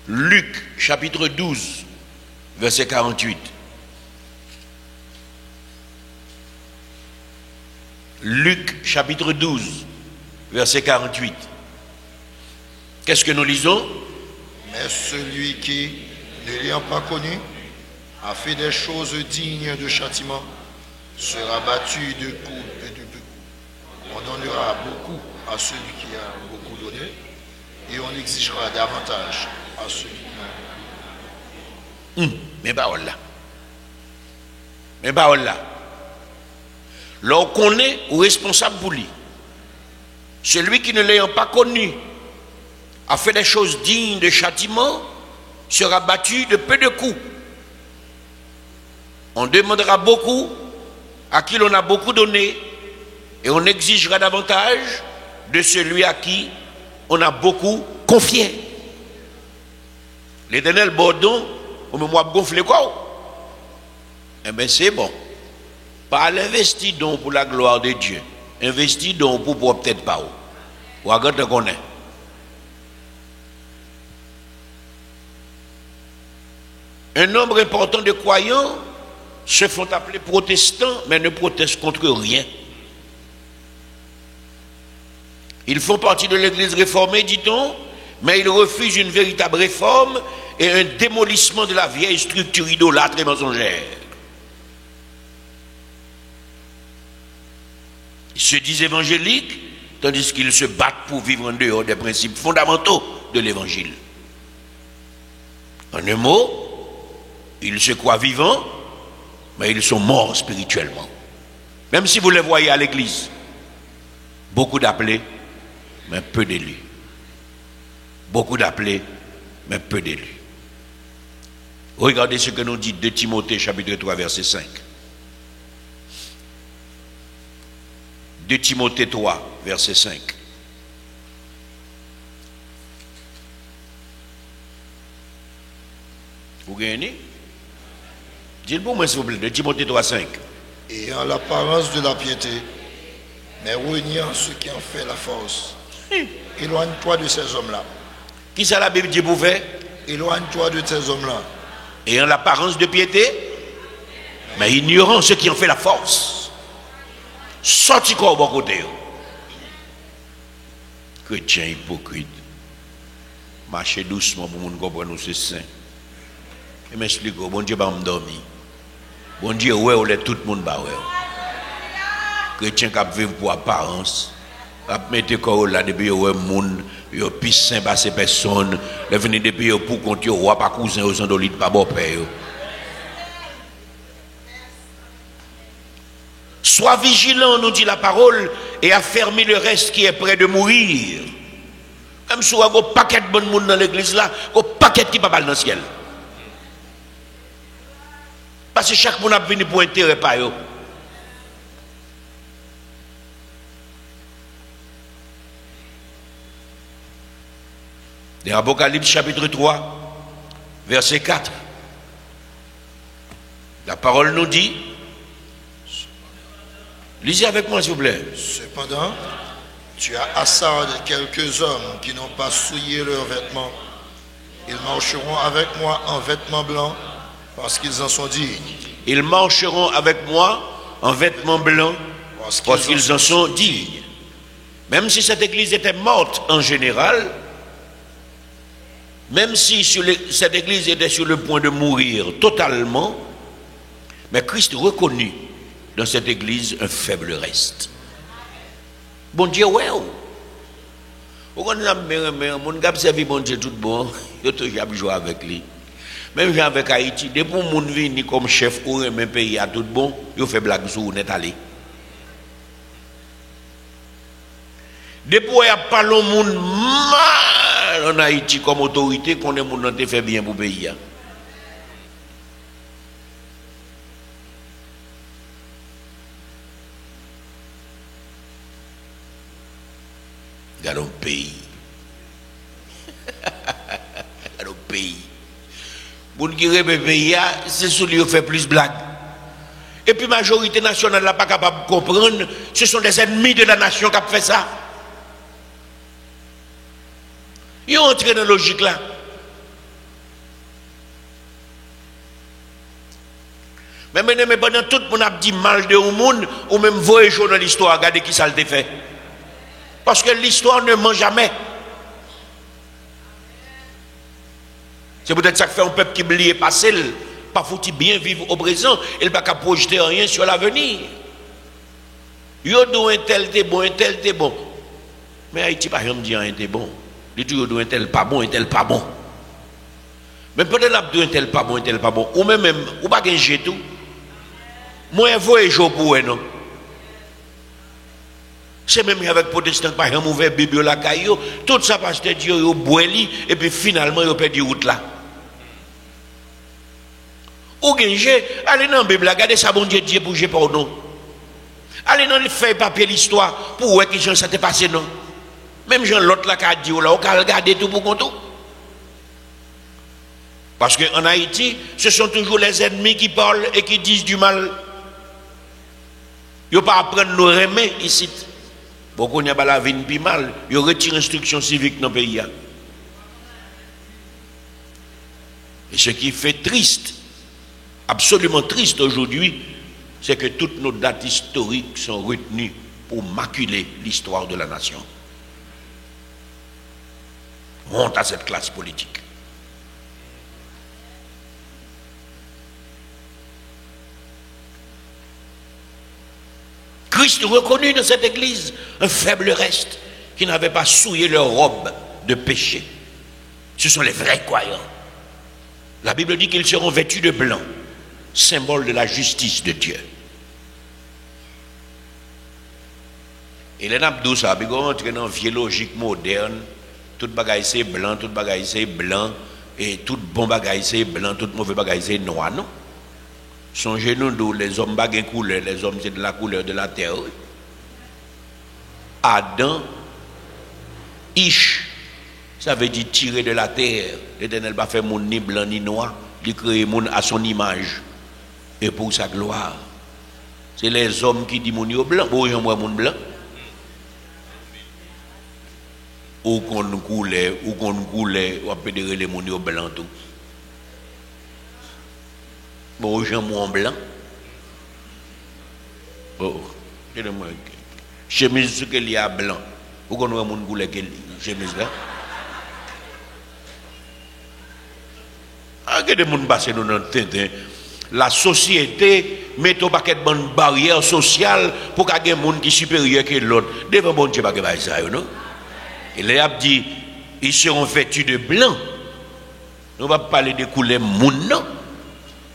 Luc, chapitre 12, verset 48. Luc, chapitre 12, verset 48. Qu'est-ce que nous lisons? Mais celui qui, ne l'ayant pas connu, a fait des choses dignes de châtiment, sera battu de coups et de peu. On donnera beaucoup à celui qui a beaucoup donné, et on exigera davantage à celui qui n'a. Mais parole là. Mais parole là. L'on connaît ou responsable pour lui. Celui qui ne l'ayant pas connu a fait des choses dignes de châtiment, sera battu de peu de coups. On demandera beaucoup à qui l'on a beaucoup donné et on exigera davantage de celui à qui on a beaucoup confié. L'Éternel Bordon, on me moi gonfler quoi? Eh bien c'est bon. Pas l'investir donc pour la gloire de Dieu. Investir donc pour peut-être pas. Ou à quand on connaît. Un nombre important de croyants se font appeler protestants, mais ne protestent contre rien. Ils font partie de l'église réformée, dit-on, mais ils refusent une véritable réforme et un démolissement de la vieille structure idolâtre et mensongère. Ils se disent évangéliques, tandis qu'ils se battent pour vivre en dehors des principes fondamentaux de l'évangile. En un mot, ils se croient vivants, mais ils sont morts spirituellement. Même si vous les voyez à l'église, beaucoup d'appelés, mais peu d'élus. Beaucoup d'appelés, mais peu d'élus. Regardez ce que nous dit 2 Timothée chapitre 3 verset 5. 2 Timothée 3 verset 5. Vous gagnez? Dites-le pour moi s'il vous plaît, 2 Timothée 3 5. Ayant l'apparence de la piété, mais reniant ce qui en fait la force. Éloigne-toi de ces hommes-là. Qui ça la Bible dit pour faire? Éloigne-toi de ces hommes-là. Ayant l'apparence de piété, mais ignorant ce qui en fait la force. Sorti quoi au bon côté? Chrétien hypocrite. Marchez doucement pour nous comprendre c'est saint. Et m'explique, bon Dieu va me dormir. Bon Dieu, ouais, tout le monde va ouais. Chrétien qui vivent pour apparence. Ap mette corps là depuis ouais monde yo pis saint pas ces personnes les venir depuis pour compte yo roi pas cousin aux andolites pas beau père. Sois vigilant, nous dit la parole, et affermis le reste qui est près de mourir. Même si vous avez un paquet de bon monde dans l'église là, un paquet qui pas dans le ciel. Parce que chaque monde a venu pour intérêt par eux. Dans Apocalypse chapitre 3, verset 4. La parole nous dit, lisez avec moi s'il vous plaît. Cependant, Tu as assad quelques hommes qui n'ont pas souillé leurs vêtements. Ils marcheront avec moi en vêtements blancs parce qu'ils en sont dignes. Ils marcheront avec moi en vêtements blancs parce qu'ils en sont dignes. Même si cette église était morte en général, même si cette église était sur le point de mourir totalement, mais Christ reconnut dans cette église un faible reste. Bon Dieu, ouais. Vous connaissez, mon gars servi bon Dieu tout bon, il a toujours joué avec lui. Même avec Haïti, depuis que mon vini comme chef ou un pays à tout bon, il fait blague sur net allé. Depuis qu'il n'y a pas le monde mal en Haïti comme autorité, qu'on est monde qui fait bien pour le pays. Dans le pays. Dans le pays. Pour qui rêve le pays, c'est celui qui fait plus blague. Et puis la majorité nationale n'est pas capable de comprendre, ce sont des ennemis de la nation qui ont fait ça. Ils ont entré dans la logique là. Mais pendant tout le monde a dit mal de monde, ou même voyez dans l'histoire, regardez qui ça le fait. Parce que l'histoire ne ment jamais. C'est peut-être ça qui fait un peuple qui oublie passé, pas foutu bien vivre au présent, il ne peut pas projeter rien sur l'avenir. Yo do un tel t'es bon, un tel t'es bon. Mais Haïti pas jamais dit un t'es bon. Il dit un tel pas bon, un tel pas bon. Mais peut-être là un tel pas bon, un tel pas bon. Ou même ou pas gagner tout. Moi voyez jour pour non. C'est même avec protestants par exemple ouvert Bible la caillou, tout ça pasteur Dieu yo boeli et puis finalement yo perdu route là. Ou gagner, allez dans la Bible, regardez ça, bon Dieu, Dieu pour j'ai pardon. Allez dans les feuilles papier l'histoire pour voir qui ça s'est passé, non. Même Jean l'autre là qui a dit, là, on va regarder tout pour compte. Parce qu'en Haïti, ce sont toujours les ennemis qui parlent et qui disent du mal. Ils ne pas apprendre nos remèdes ici. Beaucoup n'y a pas la vie plus mal. Ils retirent l'instruction civique dans le pays. Et ce qui fait triste, absolument triste aujourd'hui, c'est que toutes nos dates historiques sont retenues pour maculer l'histoire de la nation. Honte à cette classe politique. Christ reconnut dans cette église un faible reste qui n'avait pas souillé leur robe de péché. Ce sont les vrais croyants. La Bible dit qu'ils seront vêtus de blanc, symbole de la justice de Dieu. Et les nabdous, ça, ils rentrent dans une vieille logique moderne. Tout bagaille c'est blanc, tout bagaille c'est blanc, et tout bon bagaille c'est blanc, tout mauvais bagaille c'est noir, non? Songez-nous d'où les hommes bagaillent couleur, les hommes c'est de la couleur de la terre. Adam, Ish, ça veut dire tirer de la terre. L'Éternel va faire monde ni blanc ni noir, il crée monde à son image et pour sa gloire. C'est les hommes qui disent mon yo blanc, bon yo moi monde blanc. Ou qu'on coulait, ou on peut dire les monde yo blanc tout. Bon gens moi blanc. Oh, dis-moi chemise ce qu'il y a blanc. Ou qu'on voit monde couleur quelle chemise là. Que des gens passent dans notre tête. La société met au paquet de bonnes barrières sociales pour qu'il y ait des gens qui sont supérieurs que l'autre. Devant bon Dieu, pas que ça, non? Il a dit, ils seront vêtus de blanc. On va parler de couleurs moun, non?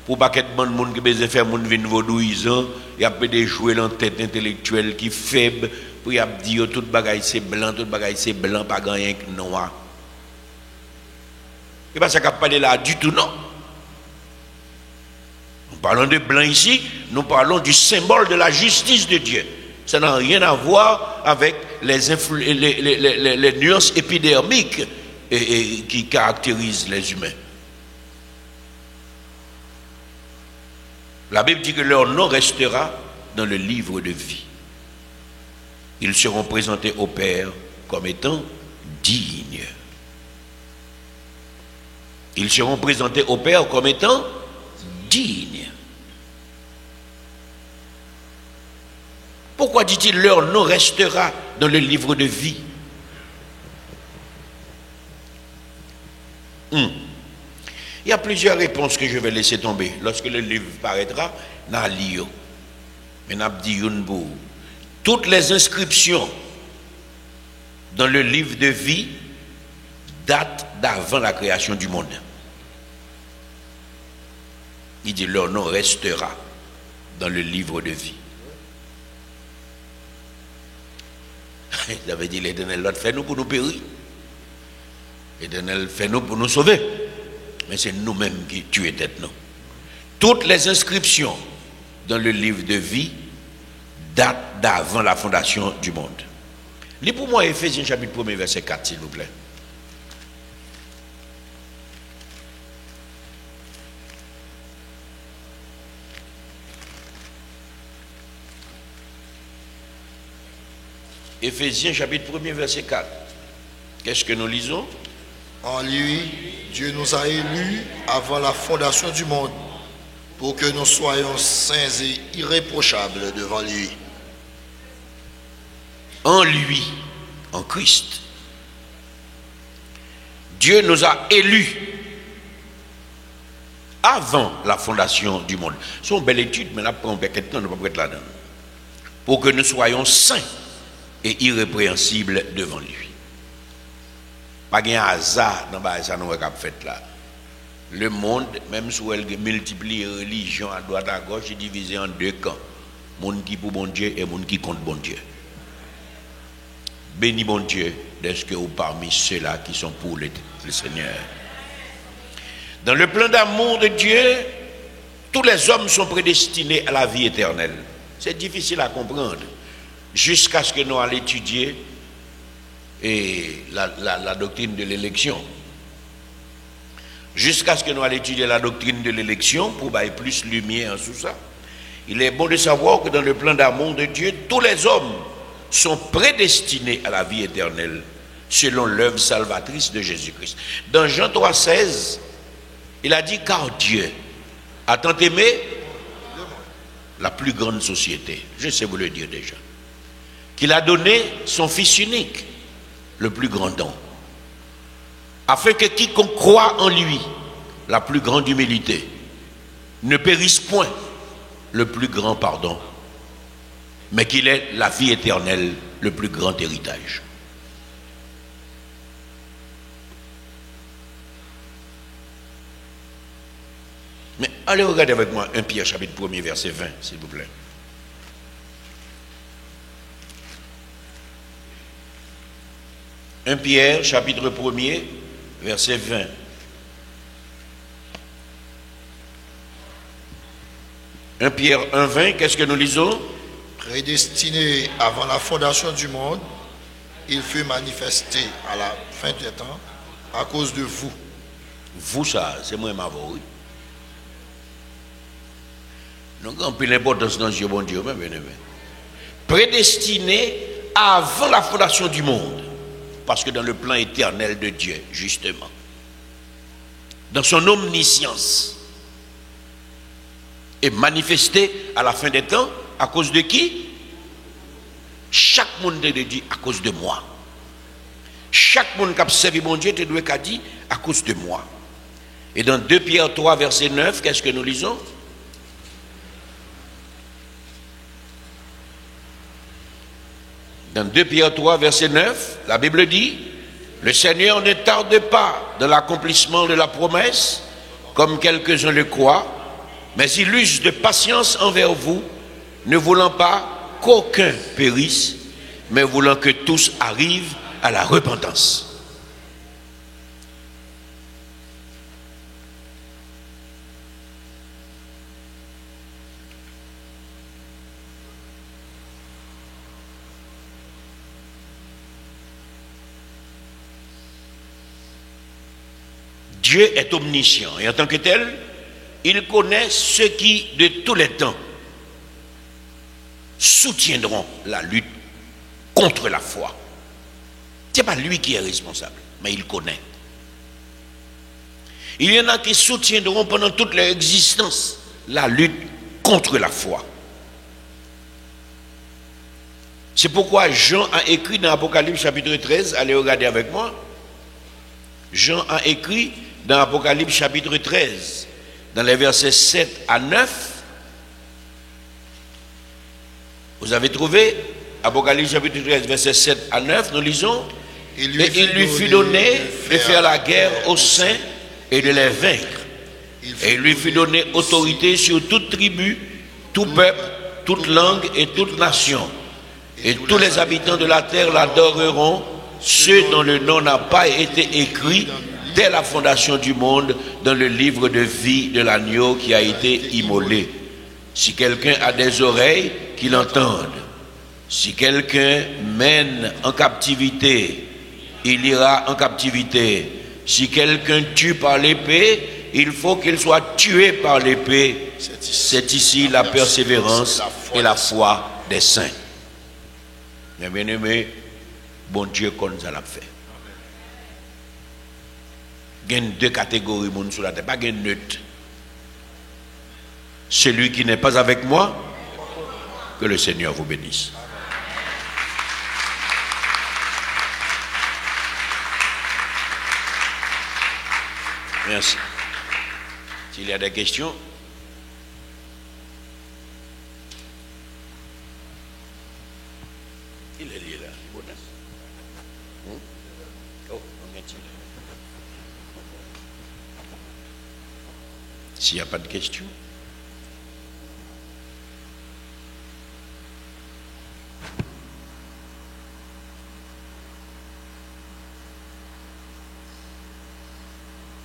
Pour paquet de bonnes gens qui besoin faire moun vin vaudouisant, il y a des jouer dans tête intellectuelle qui faible, pour y a dit tout bagaille c'est blanc, tout bagaille c'est blanc, pas rien que noir. Et pas ça qu'a parlé là du tout, non. Nous parlons de blanc ici, nous parlons du symbole de la justice de Dieu. Ça n'a rien à voir avec les nuances épidermiques qui caractérisent les humains. La Bible dit que leur nom restera dans le livre de vie. ils seront présentés au Père comme étant dignes. Ils seront présentés au Père comme étant dignes. Pourquoi dit-il leur nom restera dans le livre de vie? Il y a plusieurs réponses que je vais laisser tomber. Lorsque le livre paraîtra, n'a lire. Mais n'a dit une boue. Toutes les inscriptions dans le livre de vie datent d'avant la création du monde. Il dit leur nom restera dans le livre de vie. Il avait dit l'Éternel, l'autre fait nous pour nous périr. L'Éternel fait nous pour nous sauver. Mais c'est nous-mêmes qui tuons tête nous. Toutes les inscriptions dans le livre de vie datent d'avant la fondation du monde. Lis pour moi Éphésiens chapitre 1 verset 4 s'il vous plaît. Éphésiens chapitre 1 verset 4. Qu'est-ce que nous lisons? En lui, Dieu nous a élus avant la fondation du monde pour que nous soyons saints et irréprochables devant lui. En lui, en Christ, Dieu nous a élus avant la fondation du monde. C'est une belle étude, mais là, on peut être là, nous ne pouvons pas être là-dedans. Pour que nous soyons saints et irrépréhensibles devant lui. Pas de hasard dans ça nous avons fait là. Le monde, même si elle multiplie religion à droite à gauche, est divisé en deux camps. Monde qui pour bon Dieu et monde qui contre bon Dieu. Béni bon Dieu d'être que vous parmi ceux-là qui sont pour le Seigneur. Dans le plan d'amour de Dieu, tous les hommes sont prédestinés à la vie éternelle. C'est difficile à comprendre. Jusqu'à ce que nous allions étudier et la doctrine de l'élection. Jusqu'à ce que nous allions étudier la doctrine de l'élection pour avoir plus lumière sur ça. Il est bon de savoir que dans le plan d'amour de Dieu, tous les hommes sont prédestinés à la vie éternelle selon l'œuvre salvatrice de Jésus-Christ. Dans Jean 3,16, il a dit car Dieu a tant aimé la plus grande société, je sais vous le dire déjà, qu'il a donné son Fils unique, le plus grand don, afin que quiconque croit en lui, la plus grande humilité, ne périsse point, le plus grand pardon, mais qu'il ait la vie éternelle, le plus grand héritage. Mais allez regarder avec moi 1 Pierre chapitre 1 verset 20, s'il vous plaît. 1 Pierre chapitre 1er verset 20. « 1 Pierre 1,20, qu'est-ce que nous lisons? Prédestiné avant la fondation du monde, il fut manifesté à la fin des temps à cause de vous. » Vous, ça, c'est moi ma voix, oui. Donc, on peut l'importance dans Dieu, bon Dieu, bien aimé. Prédestiné avant la fondation du monde, parce que dans le plan éternel de Dieu, justement, dans son omniscience, est manifesté à la fin des temps, à cause de qui? Chaque monde te dit à cause de moi. Chaque monde qui a servi mon Dieu te doit dire à cause de moi. Et dans 2 Pierre 3, verset 9, qu'est-ce que nous lisons? Dans 2 Pierre 3, verset 9, la Bible dit, le Seigneur ne tarde pas dans l'accomplissement de la promesse, comme quelques-uns le croient, mais il use de patience envers vous, ne voulant pas qu'aucun périsse, mais voulant que tous arrivent à la repentance. Dieu est omniscient et en tant que tel, il connaît ceux qui, de tous les temps, soutiendront la lutte contre la foi. Ce n'est pas lui qui est responsable, mais il connaît. Il y en a qui soutiendront pendant toute leur existence la lutte contre la foi. C'est pourquoi Jean a écrit dans Apocalypse chapitre 13, allez regarder avec moi. Jean a écrit dans Apocalypse chapitre 13, dans les versets 7 à 9. Vous avez trouvé Apocalypse chapitre 13, versets 7 à 9, nous lisons. Et il lui fut donné de faire la guerre aux saints et de les vaincre. Et il lui fut donné autorité sur toute tribu, tout peuple, toute langue et toute nation. Et tous les habitants de la terre l'adoreront, ceux dont le nom n'a pas été écrit dès la fondation du monde dans le livre de vie de l'agneau qui a été immolé. Si quelqu'un a des oreilles, qu'il entende. Si quelqu'un mène en captivité, il ira en captivité. Si quelqu'un tue par l'épée, il faut qu'il soit tué par l'épée. C'est ici la persévérance et la foi des saints. Bien aimé, bon Dieu comme ça l'a fait. Il y a deux catégories de monde sur la terre, pas de neutre. Celui qui n'est pas avec moi, que le Seigneur vous bénisse. Merci. S'il y a des questions. Il est lié là. Oh, on est-il? S'il n'y a pas de questions.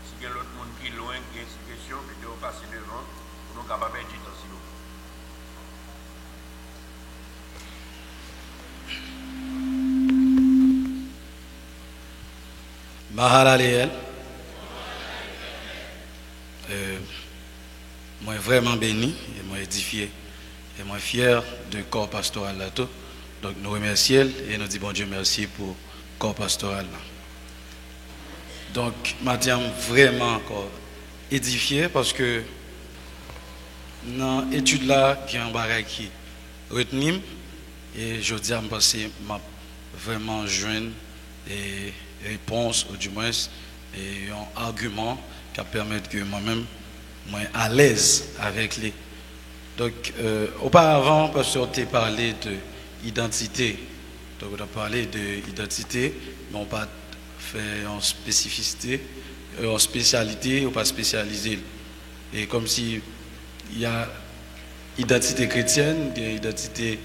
Si l'autre monde qui est loin, qui a une question, puis de passer devant, pour nous capables de dire aussi. Mahalaleel. Moi vraiment béni et moi édifié et moi fier du corps pastoral là tout. Donc nous remercions et nous disons bon Dieu merci pour le corps pastoral là. Donc Mathieu vraiment encore édifié parce que dans l'étude là qui est un bagage qui retenu et je dis à me passer m'a vraiment joindre et réponse ou du moins et un argument qui permet que moi-même moi à l'aise avec les. Donc auparavant parce que tu as parlé de identité, donc on a parlé de identité mais on pas fait en spécificité en spécialité ou pas spécialisé et comme si il y a identité chrétienne, il y a identité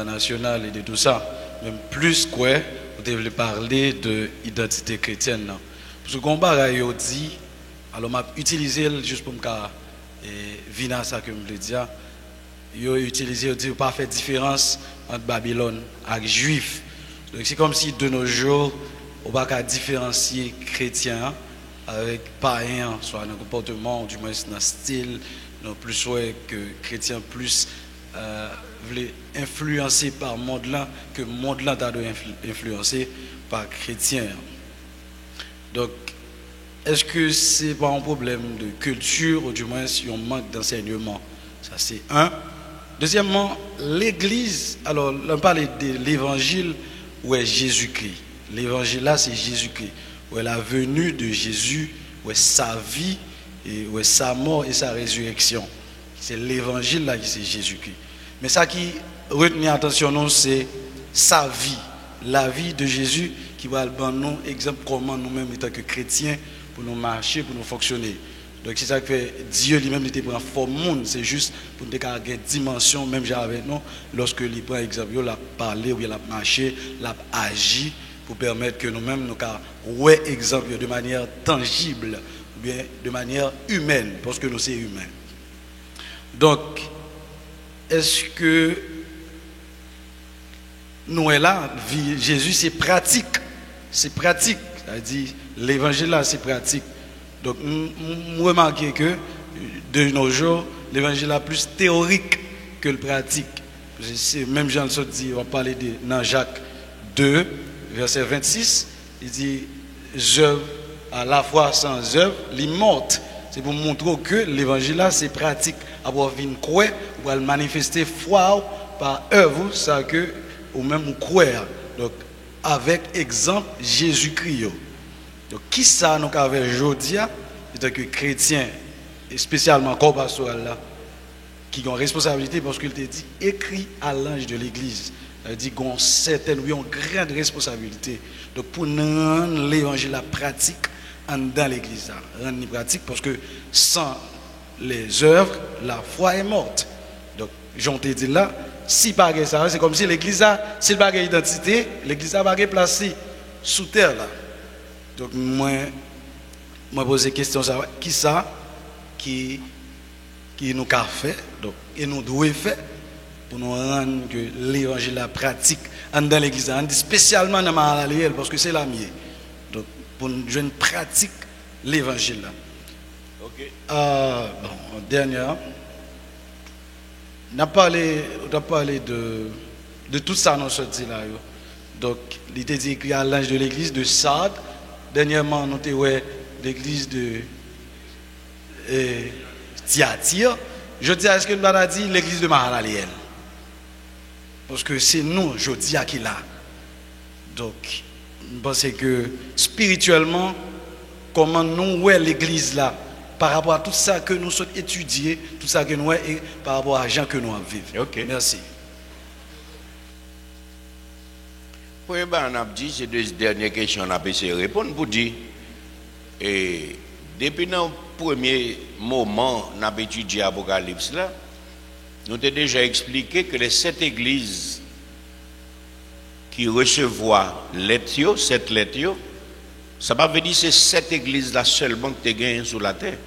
nationale et de tout ça même plus quoi on devait parler de identité chrétienne non. Parce que combat a dit alors m'a utilisé juste pour me vina ça que me le dire yo utilisé dit pas faire différence entre Babylone et juif. Donc c'est comme si de nos jours on va pas différencier chrétien avec païen soit dans le comportement du moins dans le style non plus soit que chrétien plus voulait influencé par monde là que monde là t'a influencé par chrétien. Donc est-ce que c'est pas un problème de culture ou du moins si on manque d'enseignement? Ça c'est un. Deuxièmement, l'église, alors on parle de l'évangile où est Jésus-Christ. L'évangile là c'est Jésus-Christ. Où est la venue de Jésus, où est sa vie et où est sa mort et sa résurrection. C'est l'évangile là qui c'est Jésus-Christ. Mais ça qui retenir attention nous c'est sa vie, la vie de Jésus qui va nous exemple comment nous-mêmes en tant que chrétiens pour nous marcher, pour nous fonctionner. Donc c'est ça que Dieu lui-même était prend forme monde, c'est juste pour nous garder dimension même avec nous lorsque il prend exemple, il a parlé ou il a marché, il a agi pour permettre que nous-mêmes nous ouais exemple de manière tangible ou bien de manière humaine parce que nous sommes humains. Donc est-ce que nous est là, Jésus c'est pratique, c'est-à-dire l'évangile là c'est pratique. Donc nous remarquons que de nos jours l'évangile est plus théorique que le pratique. même Jean le dit, on va parler de dans Jacques 2, verset 26, il dit, œuvre à la fois sans œuvre, l'immorte. C'est pour montrer que l'évangile là, c'est pratique. Avoir une croix, ou à manifester foi par œuvre, ça que, ou même ou croire. Donc, avec exemple Jésus-Christ. Donc, qui ça nous avons aujourd'hui, c'est que chrétiens, et spécialement corps pastoral là, qui ont responsabilité parce qu'il te dit écrit à l'ange de l'église. Il dit qu'on certaines oui ont grande responsabilité. Donc pour nous rendre l'évangile la pratique dans l'église, rendre pratique parce que sans les œuvres, la foi est morte. Donc j'en te dit là, si pas ça, c'est comme si l'église a, si pas identité, l'église a pas placé sous terre là. Donc moi pose la question ça, qui ça qui nous a fait, donc et nous devons faire pour nous rendre que l'évangile la pratique dans l'église, spécialement dans Mahalaliel parce que c'est la mienne. Donc pour nous jouer une pratique l'évangile là. OK. Bon, dernière. On a parlé de tout ça dans ce dit là. Donc il était dit écrit à l'ange de l'église de Sardes. Dernièrement nous avons vu l'église de Thyatire. Je dis, est-ce que nous avons dit l'église de Mahalaliel? Parce que c'est nous, je dis à qui là. Donc, je pense que spirituellement, comment nous voyons l'église là, par rapport à tout ça que nous sommes étudiés, tout ça que nous voyons, et par rapport à les gens que nous vivons. Ok. Merci. Pour on a dit, ces deux dernières questions, on a essayé de répondre pour dire, et depuis le premier moment, on a étudié l'Apocalypse là, nous avons déjà expliqué que les 7 églises qui recevront lettres, 7 lettres, ça ne veut pas dire que c'est 7 églises là seulement que tu gagnes sur la terre.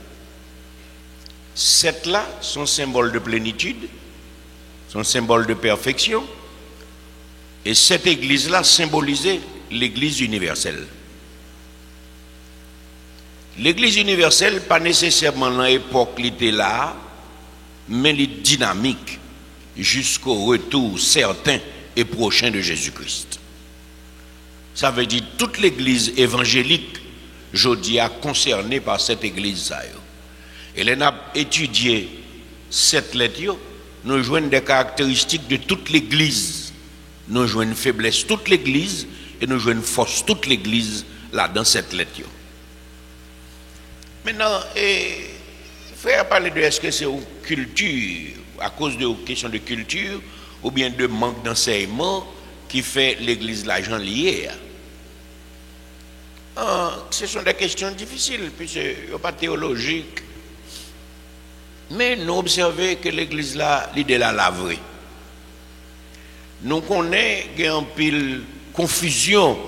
7 là sont symboles de plénitude, sont symboles de perfection, et cette église là symbolisait l'église universelle. L'église universelle, pas nécessairement dans l'époque qui était là, mais elle est dynamique jusqu'au retour certain et prochain de Jésus-Christ. Ça veut dire toute l'église évangélique, je dis, est concernée par cette église. Et elle a étudié cette lettre, nous jouons des caractéristiques de toute l'église. Nous jouons une faiblesse toute l'église et nous jouons une force toute l'église là dans cette lettre. Maintenant, frère parler de est-ce que c'est une culture, à cause de questions de culture, ou bien de manque d'enseignement qui fait l'église l'argent lié. Ce sont des questions difficiles, puisque il n'y a pas théologique. Mais nous observons que l'église là, l'idée là, la vraie. Nous connaissons qu'il y a une pile confusion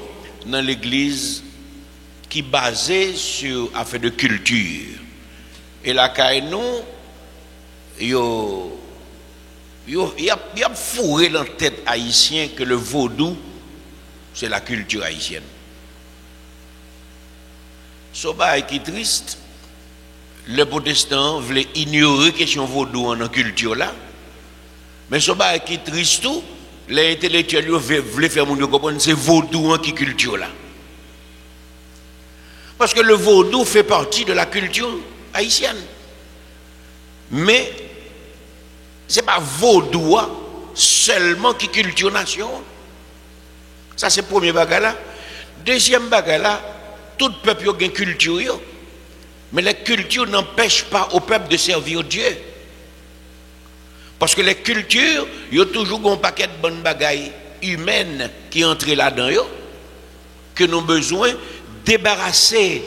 dans l'église qui est basée sur affaire de culture. Et là, nous, il y a fourré dans la tête haïtienne que le vaudou, c'est la culture haïtienne. Ce qui est triste, les protestants voulaient ignorer la question vaudou dans la culture là. Mais ce qui est triste, tout, les intellectuels voulaient faire comprendre que c'est vaudou qui est culture là. Parce que le vaudou fait partie de la culture haïtienne. Mais ce n'est pas vaudou seulement qui culture nation. Ça c'est le premier bagage là. Deuxième bagage là, tout peuple a une culture. Mais la culture n'empêche pas au peuple de servir Dieu. Parce que les cultures, il y a toujours un paquet de bonnes bagailles humaines qui entrent là-dedans, que nous avons besoin de débarrasser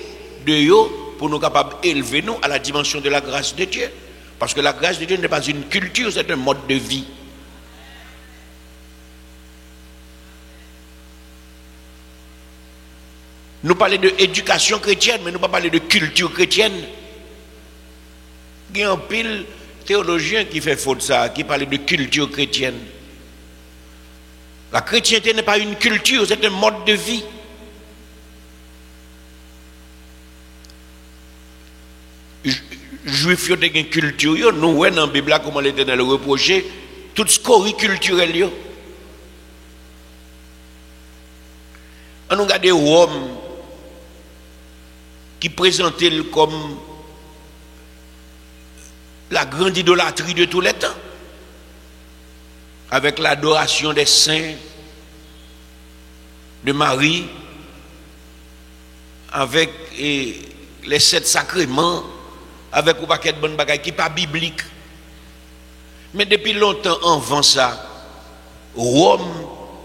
de eux pour nous capables d'élever nous à la dimension de la grâce de Dieu. Parce que la grâce de Dieu n'est pas une culture, c'est un mode de vie. Nous parlons d'éducation chrétienne, mais nous ne parlons pas de culture chrétienne. Il y a un pile théologien qui fait faute ça, qui parle de culture chrétienne. La chrétienté n'est pas une culture, c'est un mode de vie. Juifs ont une culture, nous voyons dans la Bible comment l'Éternel reprochait, toute scorie culturelle. On a regardé Rome qui présentait comme la grande idolâtrie de tous les temps, avec l'adoration des saints, de Marie, avec les 7 sacrements, avec un paquet de bonnes bagailles qui n'est pas biblique. Mais depuis longtemps, avant ça, Rome,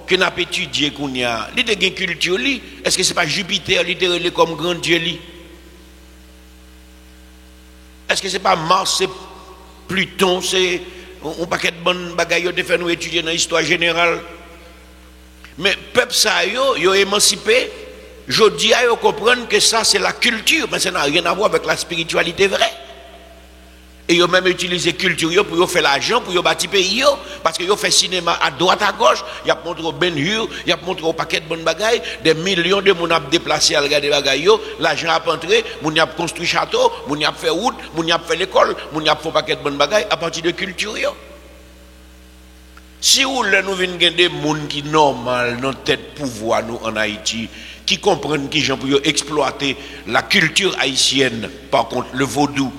que n'a pas étudié, il y a une culture, est-ce que ce n'est pas Jupiter, littéralement, comme grand Dieu? Est-ce que ce n'est pas Mars, c'est Pluton, c'est un paquet de bonnes bagailles qui fait nous étudier dans l'histoire générale? Mais peuple ça yo émancipé, je dis à eux comprendre que ça c'est la culture, mais ça n'a rien à voir avec la spiritualité vraie. Et ils ont même utilisé culture pour faire l'argent, pour bâtir pays, parce qu'ils ont fait cinéma à droite à gauche, ils ont montré Ben Hur, ils ont montré un paquet de bonnes bagailles, des millions de gens ont déplacé à regarder les bagailles, l'argent a entré, ils ont construit château, ils ont fait route, ils ont fait l'école, ils ont fait un paquet de bonnes bagailles à partir de culture. Si nous venons des gens qui sont normaux dans tête pouvoir nous en Haïti, qui comprennent qui gens pour exploiter la culture haïtienne, par contre le vaudou,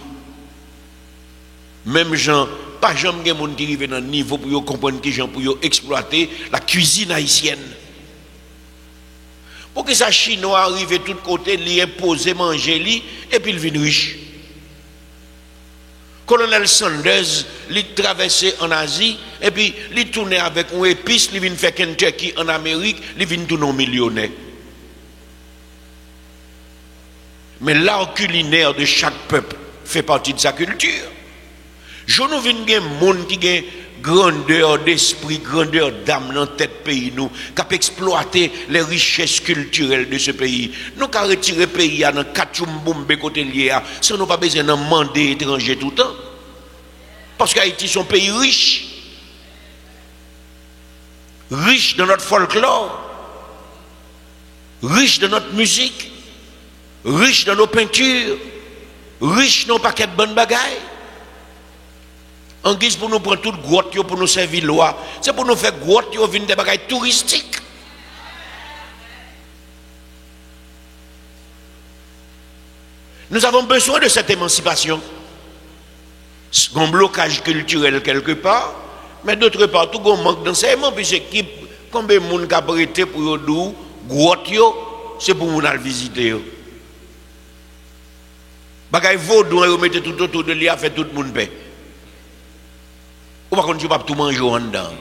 même gens, pas jamais des gens qui arrivent dans le niveau pour comprendre qui gens pour exploiter la cuisine haïtienne. Pour que ça chinois arrive de tous côtés, lui imposer manger et puis il vient riche. Colonel Sanders, il traversé en Asie, et puis il tournait avec une épice, il vient faire Kentucky en Amérique, il vient tourner millionnaire. Mais l'art culinaire de chaque peuple fait partie de sa culture. Je ne viens pas de monde qui a grandeur d'esprit, grandeur d'âme dans tête pays, nous, qui a exploité les richesses culturelles de ce pays. Nous avons retiré le pays dans 4 bombes côté lié, sans nous pas besoin de demander étrangers tout le temps. Parce qu'Haïti est un pays riche. Riche dans notre folklore, riche dans notre musique, riche dans nos peintures, riche dans nos paquets de bonnes bagailles. En guise pour nous prendre toute grotte pour nous servir loi, c'est pour nous faire grotte venir des bagailles touristiques. Nous avons besoin de cette émancipation. Un blocage culturel quelque part, mais d'autre part, tout un manque d'enseignement, puisque combien de monde qui a prêté pour nous grotte, c'est pour nous aller visiter. Bagaille vaudou, vous mettez tout autour de lui, fait tout le monde paix. Ou par contre, tu ne peux pas tout manger en dedans.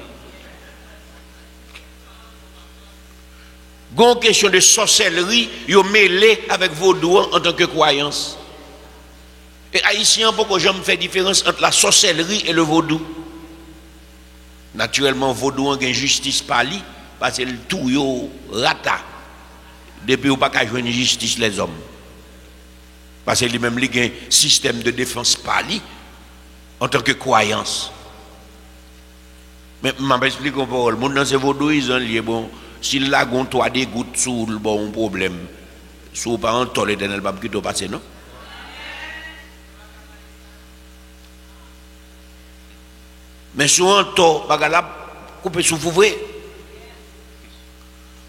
Il y a une question de sorcellerie, ils ont mêlé avec vaudou en tant que croyance. Et haïtien, pourquoi j'aime faire différence entre la sorcellerie et le vaudou? Naturellement, vaudou a une justice pali, parce que le tout yo rata. Depuis ou pas qu'à jouer une justice les hommes. Parce que lui-même, il a un système de défense pali en tant que croyance. Mais je vais expliquer un peu. Le monde dans ces vaudou, ils ont lié bon. S'il a un toit des gouttes sous le bon problème, sous par un toll éternel, pas qui passe, non? Mais sur un toit, bagala couper sous ouvrir.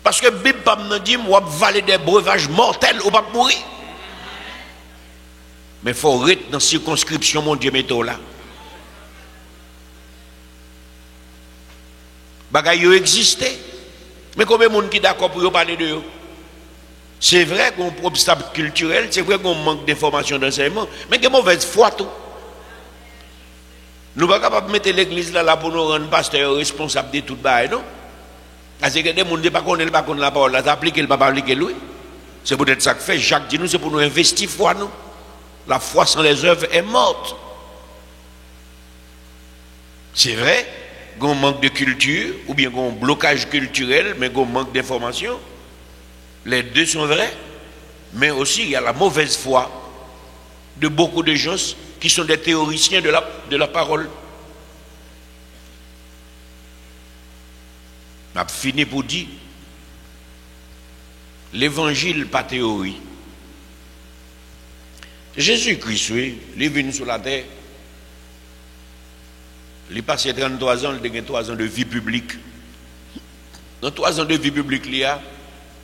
Parce que Bible pas me dit moi valer des breuvages mortels ou pas mourir. Mais il faut rester dans la circonscription mon Dieu métaux là. Bagay yo existé. Mais combien de monde qui d'accord pour parler de eux? C'est vrai qu'on a un obstacle culturel, c'est vrai qu'on manque d'informations d'enseignement, mais il y a mauvaise foi tout. Nous ne sommes pas capables de mettre l'église là pour nous rendre pasteur responsable de tout le non? Parce que des gens ne connaissent pas la parole, là, appliquer le pas appliquer lui. C'est peut-être ça que fait Jacques dit nous, c'est pour nous investir foi nous. La foi sans les œuvres est morte. C'est vrai, qu'on manque de culture, ou bien qu'on blocage culturel, mais qu'on manque d'information. Les deux sont vrais, mais aussi il y a la mauvaise foi de beaucoup de gens qui sont des théoriciens de la parole. On a fini pour dire l'évangile pas théorie. Jésus-Christ, oui, il est venu sur la terre. Il passe 33 ans, il a 3 ans de vie publique. Dans 3 ans de vie publique,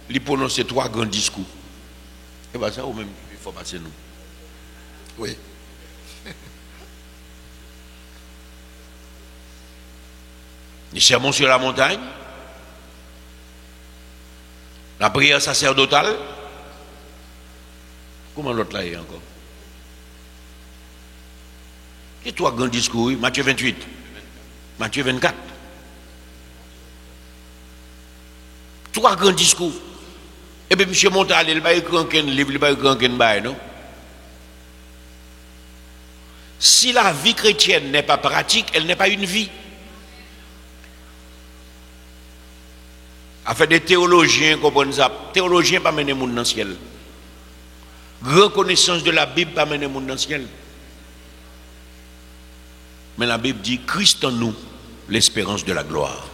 il prononce 3 grands discours. Et bien ça, ou même, il faut passer nous. Oui. Les sermons sur la montagne, la prière sacerdotale. Comment l'autre là est encore? Et 3 grands discours, oui. Matthieu 28, Matthieu 24. 3 grands discours. Et puis M. Montal, il va écrire un livre, il va écrire un bail, non? Si la vie chrétienne n'est pas pratique, elle n'est pas une vie. Afin des théologiens, comprenez ça. Théologiens pas mener le monde dans le ciel. Reconnaissance de la Bible pas mener le monde dans le ciel. Mais la Bible dit Christ en nous, l'espérance de la gloire.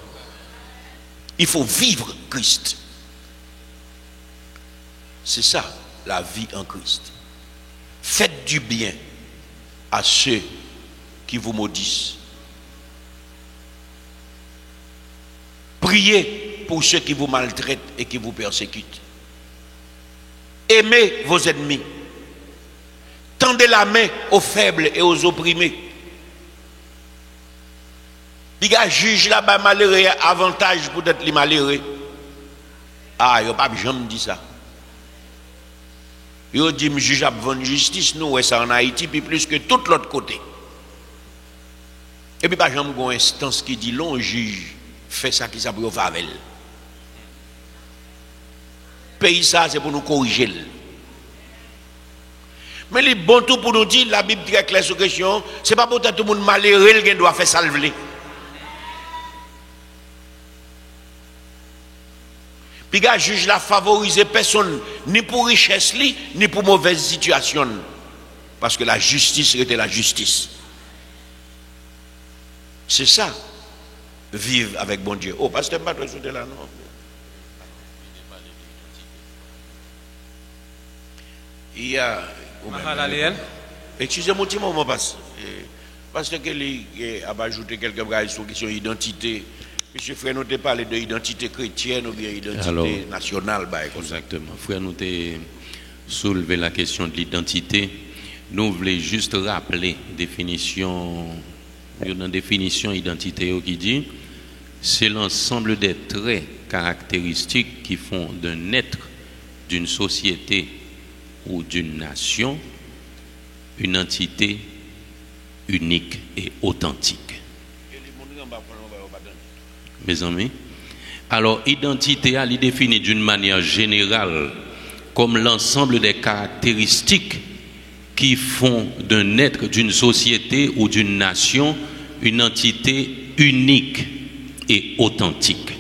Il faut vivre Christ. C'est ça, la vie en Christ. Faites du bien à ceux qui vous maudissent. Priez pour ceux qui vous maltraitent et qui vous persécutent. Aimez vos ennemis. Tendez la main aux faibles et aux opprimés. Les gars jugent là-bas malheureux, avantage pour être les malheureux. Ah, il n'y a pas jamais dit ça. Il dit que juge à bonne justice, nous, ça en Haïti, puis plus que tout l'autre côté. Et puis, pas jamais une instance qui dit l'on juge, fait ça qui s'appelle Favel. Pays ça, c'est pour nous corriger. Mais les bons tout pour nous dire, la Bible très claire sur la question, c'est pas pour tout le monde malheureux qui doit faire salver. Puis le juge la favoriser personne, ni pour richesse, ni pour mauvaise situation. Parce que la justice était la justice. C'est ça. Vivre avec bon Dieu. Oh, pasteur, pas de sauter là, non. Il y a. Excusez-moi un petit moment, parce que a ajouté quelques phrases sur la question d'identité. Monsieur Frère, nous avons parlé de l'identité chrétienne ou bien l'identité nationale. Exactement. Frère, nous avons soulevé la question de l'identité. Nous voulons juste rappeler une définition identité qui dit c'est l'ensemble des traits caractéristiques qui font d'un être, d'une société ou d'une nation une entité unique et authentique. Mes amis, alors identité elle est définie d'une manière générale comme l'ensemble des caractéristiques qui font d'un être, d'une société ou d'une nation une entité unique et authentique.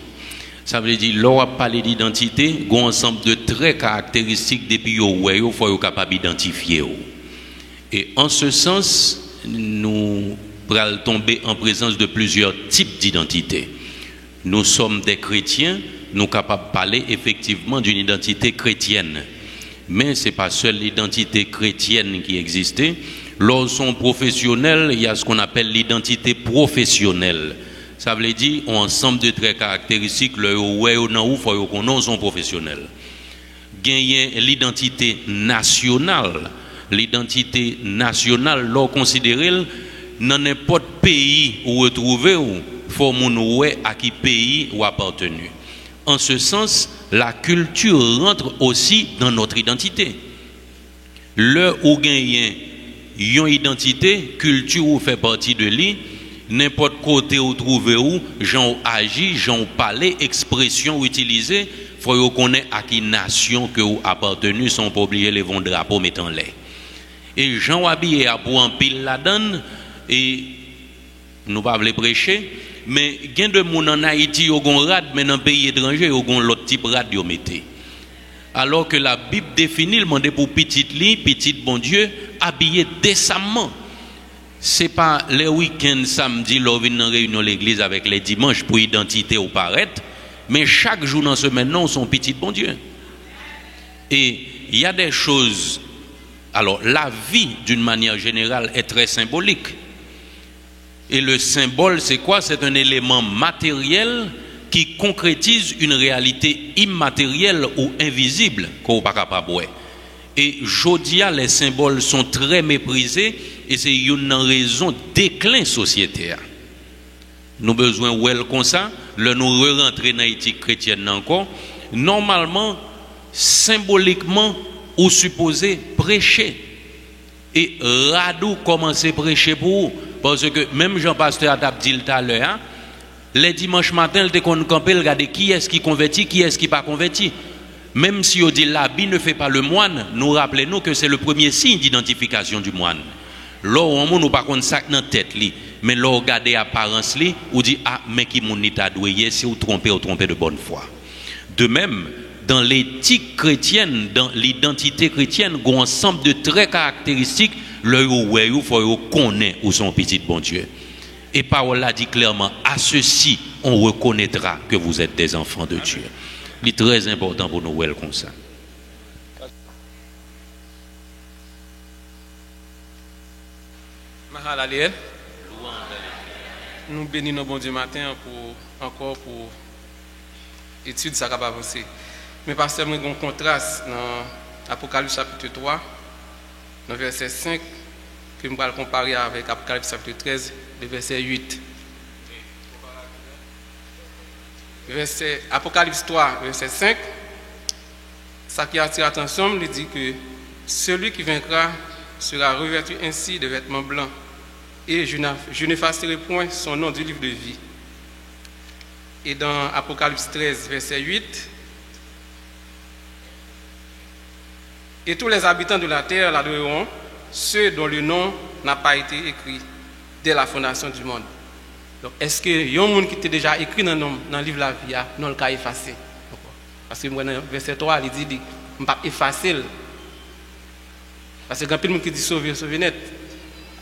Ça veut dire, lorsqu'on parle d'identité, il y a un ensemble de traits caractéristiques depuis il faut être capable d'identifier. Et en ce sens, nous allons tomber en présence de plusieurs types d'identité. Nous sommes des chrétiens, nous sommes capables de parler effectivement d'une identité chrétienne. Mais ce n'est pas seule l'identité chrétienne qui existait. Lorsqu'on est professionnel, il y a ce qu'on appelle l'identité professionnelle. Ça veut dire un ensemble de traits caractéristiques, le il faut qu'on sont professionnels. Gagner l'identité nationale. L'identité nationale, l'on considère dans n'importe pays où vous trouvez, il faut à qui pays ou appartenu. En ce sens, la culture rentre aussi dans notre identité. Le où gagne une identité, culture ou fait partie de lui, n'importe côté où trouvez où, j'en agis, j'en parler, expression utilisée, faut connaître à qui nation que vous appartenu sans pas oublier les vents drapeaux mettant les. Et j'en habillé à pour un pile la donne et nous pas les prêcher. Mais il y a des gens en Haïti qui ont rad, mais dans les pays étrangers, ils ont l'autre type de rad. Alors que la Bible définit le monde pour petit bon Dieu, habillé décemment. Ce n'est pas les week-ends, samedi, lors de une réunion à l'église avec les dimanches pour identité ou paraître, mais chaque jour dans la semaine, non, son petit bon Dieu. Et il y a des choses. Alors, la vie, d'une manière générale, est très symbolique. Et le symbole, c'est quoi? C'est un élément matériel qui concrétise une réalité immatérielle ou invisible qu'on n'est pas capable de voir. Et jodia, les symboles sont très méprisés et c'est une raison déclin sociétaire. Nous avons besoin de comme ça, le nous re-rentrer dans l'éthique chrétienne encore. Normalement, symboliquement, ou supposé prêcher. Et radou commencer à prêcher pour vous. Parce que même Jean-Pasteur a dit tout à l'heure, les dimanches matin, il était campé, regarder qui est-ce qui convertit, qui est-ce qui pas converti. Même si on dit l'habit ne fait pas le moine, nous rappelons que c'est le premier signe d'identification du moine. Là, on nous pas contre ça dans la tête, mais là, on regarde l'apparence, on dit, ah, mais qui mon état doué, si vous trompez de bonne foi. De même, dans l'éthique chrétienne, dans l'identité chrétienne, il y a un ensemble de traits caractéristiques, il faut connaître où sont petits bon Dieu. Et parole a dit clairement, à ceci, on reconnaîtra que vous êtes des enfants de Dieu. C'est très important pour nous voir comme ça. Mahalaliel. Nous bénissons bon Dieu matin pour étude ça va avancer. Mais parce que nous avons un contraste dans Apocalypse chapitre 3, dans verset 5, que nous allons comparer avec Apocalypse chapitre 13, le verset 8. Apocalypse 3, verset 5, ça qui attire l'attention, il dit que celui qui vaincra sera revêtu ainsi de vêtements blancs, et je n'effacerai point son nom du livre de vie. Et dans Apocalypse 13, verset 8, et tous les habitants de la terre l'adoreront, ceux dont le nom n'a pas été écrit dès la fondation du monde. Donc, est-ce qu'il y a un monde qui était déjà écrit dans le livre de la vie, non le cas effacé? Parce que dans verset 3, il dit, je ne vais pas effacer. Parce que quand il y a un monde qui dit sauver net,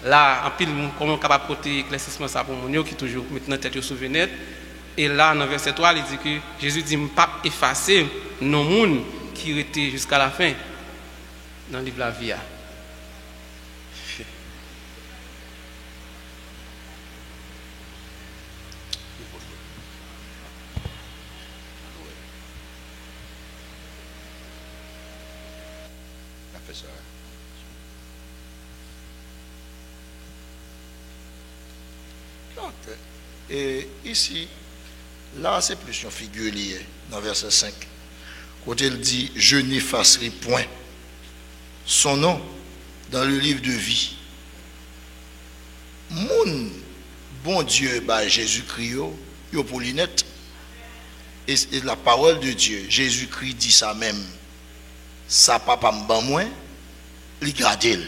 là, en pile, comment on est capable de porter l'éclaircissement ça pour mon qui toujours maintenant tête sauver net. Et là, dans verset 3, il dit que Jésus dit, je ne vais pas effacer nos monde qui étaient jusqu'à la fin dans le livre de la vie. Et ici, là, c'est plus une figure liée dans verset 5. Quand il dit, je n'effacerai point son nom dans le livre de vie. Mon bon Dieu, bah, Jésus-Christ, yo pour l'inette. Et la parole de Dieu, Jésus-Christ dit ça même. Ça papa m'ban moins, li garde.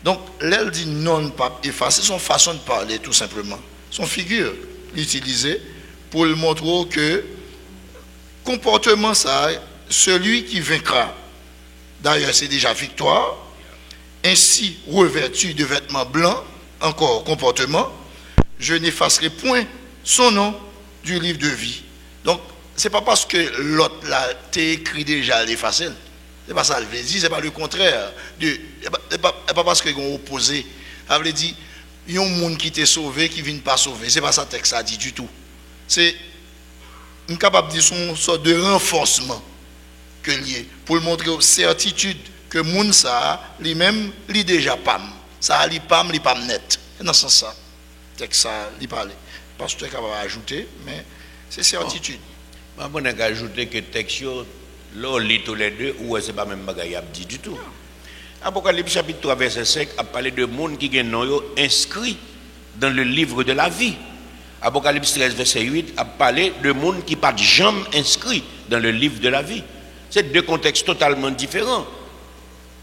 Donc, l'elle dit non pas effacer, son façon de parler tout simplement. Son figure utilisée pour le montrer que comportement ça, celui qui vaincra, d'ailleurs c'est déjà victoire, ainsi revêtu de vêtements blancs, encore comportement, je n'effacerai point son nom du livre de vie. Donc, ce n'est pas parce que l'autre là t'a écrit déjà l'effacer, c'est pas ça le veut dire, c'est pas le contraire, c'est pas parce qu'ils ont opposé, ça veut dire, il y a un monde qui t'est sauvé, qui ne vient pas sauver. Ce n'est pas ça que le texte a dit du tout. C'est capable de dire son sorte de renforcement que lié pour montrer certitude que moun ça lui-même lui déjà pam. Ça lui pam net. Et dans ce sens ça, texte ça lui parle. Parce que tu es capable d'ajouter, mais c'est certitude. Bon, on a ajouté que texte là lit tous les deux ou c'est pas même bagaille dit du tout. Apocalypse chapitre 3 verset 5 a parlé de monde qui gagne nom inscrit dans le livre de la vie. Apocalypse 13 verset 8 a parlé de monde qui pas jamais inscrit dans le livre de la vie. C'est deux contextes totalement différents.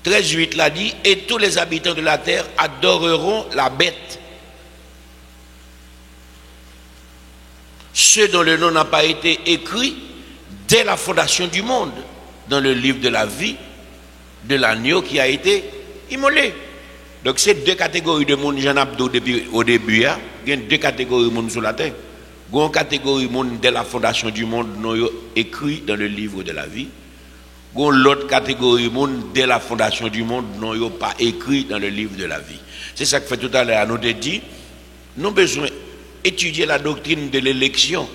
13:8 l'a dit, et tous les habitants de la terre adoreront la bête. Ceux dont le nom n'a pas été écrit dès la fondation du monde dans le livre de la vie de l'agneau qui a été immolé. Donc c'est deux catégories de monde, j'en ai depuis au début, il y a deux catégories de monde sur la terre. Il y a une catégorie de monde dès la fondation du monde non écrit dans le livre de la vie. Il y a l'autre catégorie de monde dès la fondation du monde non pas écrit dans le livre de la vie. C'est ça que fait tout à l'heure, nous te dit, Nous avons besoin d'étudier la doctrine de l'élection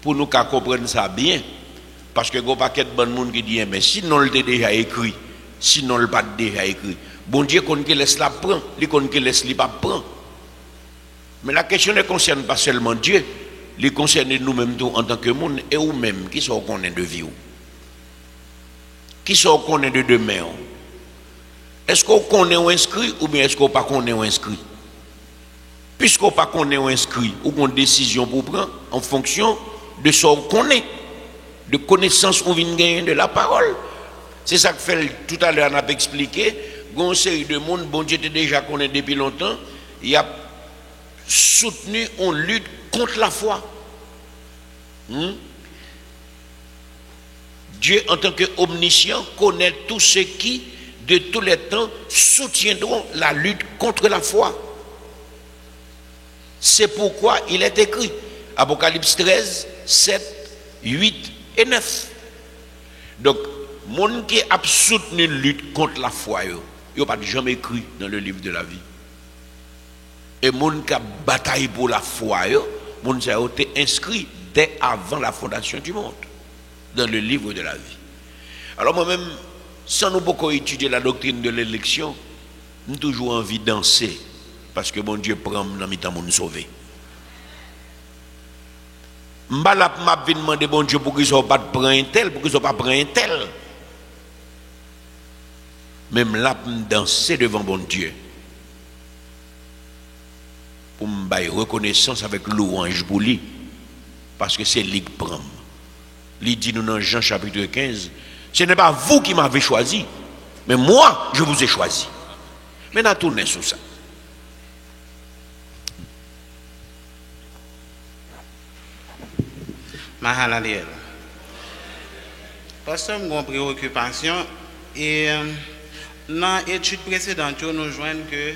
pour nous comprendre ça bien. Parce que il y a un paquet de monde qui dit, mais sinon le déjà écrit, sinon le pas déjà écrit. Bon Dieu, qu'on laisse la prendre, qu'on laisse la pas prendre. Mais la question ne concerne pas seulement Dieu, elle concerne nous-mêmes en tant que monde et nous-mêmes qui sont connaît de vie. Qui sont connaît de demain. Est-ce qu'on connaît ou inscrit ou bien est-ce qu'on pas connaît ou inscrit? Puisqu'on pas connaît ou inscrit ou qu'on décision pour prendre en fonction de ce qu'on connaît, de connaissance qu'on vient gagner de la parole. C'est ça que fait tout à l'heure on a expliqué. Une série de monde, bon Dieu était déjà connaît depuis longtemps, il a soutenu en lutte contre la foi. Dieu, en tant qu'omniscient, connaît tous ceux qui, de tous les temps, soutiendront la lutte contre la foi. C'est pourquoi il est écrit, Apocalypse 13, 7, 8 et 9. Donc, monde qui a soutenu la lutte contre la foi, il n'a pas jamais écrit dans le livre de la vie. Et monde qui a bataillé pour la foi, monde qui a été inscrit dès avant la fondation du monde, dans le livre de la vie. Alors moi-même, sans nous beaucoup étudier la doctrine de l'élection, nous avons toujours envie de danser, parce que mon Dieu prend dans mi-temps pour nous sauver. Je ne vais pas demander bon Dieu pour qu'ils ne soient pas prendre un tel, pour qu'ils ne soient pas prendre un tel. Même là, je danser devant bon Dieu. Pour me faire reconnaissance avec louange pour lui. Parce que c'est lui qui prend. Il dit nous dans Jean chapitre 15, ce n'est pas vous qui m'avez choisi, mais moi, je vous ai choisi. Maintenant, tournez sur ça. Mahalaliel. Parce que nous avons une préoccupation et dans l'étude précédente, nous joignons que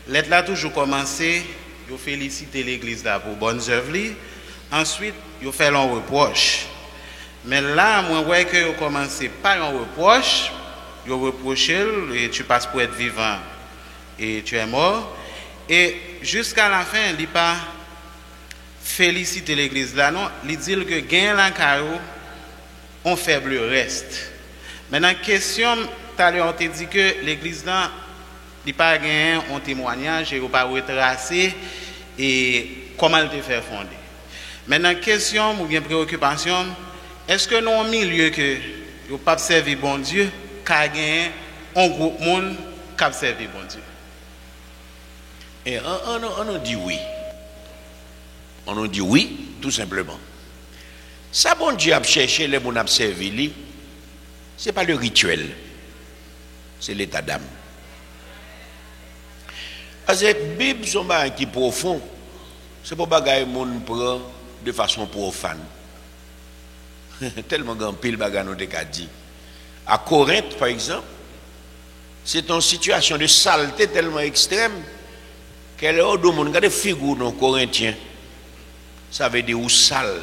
l'être là toujours commencé, il féliciter l'église là pour bonnes œuvres. Ensuite, il fait un reproche. Mais là, moi, je vois que vous commencez par un reproche, vous reprochez et tu passes pour être vivant et tu es mort. Et jusqu'à la fin, il ne dit pas féliciter l'église là, non, il dit que gain la carreau, on faible reste. Maintenant, question, tout à l'heure, on t'a dit que l'église là, il n'y a pas gagné un témoignage et il n'y a pas retracé et comment elle te fait fonder. Maintenant, question ou bien préoccupation, est-ce que dans un milieu que vous pas servir bon Dieu, qu'a gagné un groupe monde qui a servi bon Dieu? Et on dit oui. On dit oui, tout simplement. Ça, bon Dieu a cherché les gens à servir, ce n'est pas le rituel, c'est l'état d'âme. Parce que la Bible, c'est un qui profond, c'est pour bagaille monde prend de façon profane. Tellement grand pile bagaille nous a dit. À Corinthe, par exemple, c'est une situation de saleté tellement extrême qu'elle est au monde. Regardez les figures non corinthiens. Ça veut dire ou sales,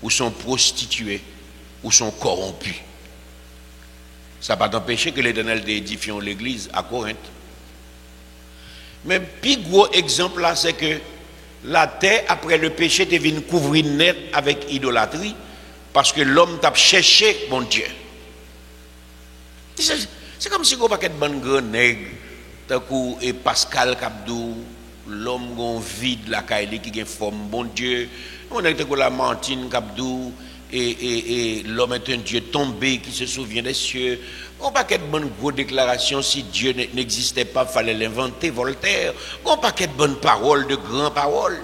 ou sont prostituées, ou sont corrompus. Ça n'a pas empêché que l'Éternel édifie l'église à Corinthe. Mais le plus gros exemple là, c'est que la terre, après le péché, est venue couvrir net avec idolâtrie, parce que l'homme t'a cherché bon Dieu. C'est comme si on paquet de bonnes grenègres, et Pascal Kabdou, l'homme gon vide la caille qui a forme bon Dieu, on a la Mantine Kabdou, et l'homme est un Dieu tombé qui se souvient des cieux. On paquet de bonnes grosses déclarations, si Dieu n'existait pas, il fallait l'inventer, Voltaire. On paquet de bonnes paroles, de grandes paroles.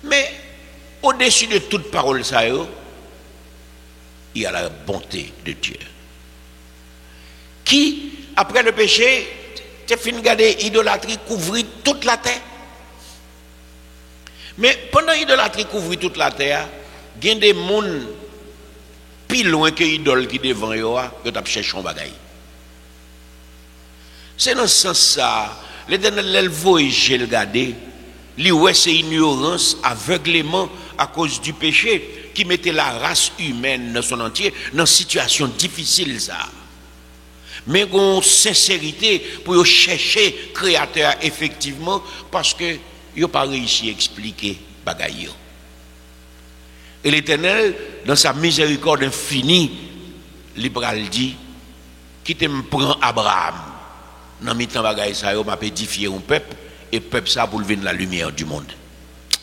Mais au-dessus de toute parole, ça, il y a la bonté de Dieu. Qui, après le péché, t'es fin de garder idolâtrie couvrir toute la terre. Mais pendant l'idolâtrie couvrir toute la terre, il y a des gens plus loin que l'idole qui devant eux, qui ont cherché un bagaille. C'est dans ce sens ça, l'Éternel voyage le garder, lui ouais c'est ignorance, aveuglement à cause du péché qui mettait la race humaine dans son entier dans une situation difficile ça. Mais une sincérité pour chercher créateur effectivement, parce que ils n'ont pas réussi à expliquer bagaille. Et l'Éternel, dans sa miséricorde infinie, libéral dit, qui te me prend Abraham, dans le temps bagaille ça, m'a édifié un peuple, et peuple ça pour lever la lumière du monde.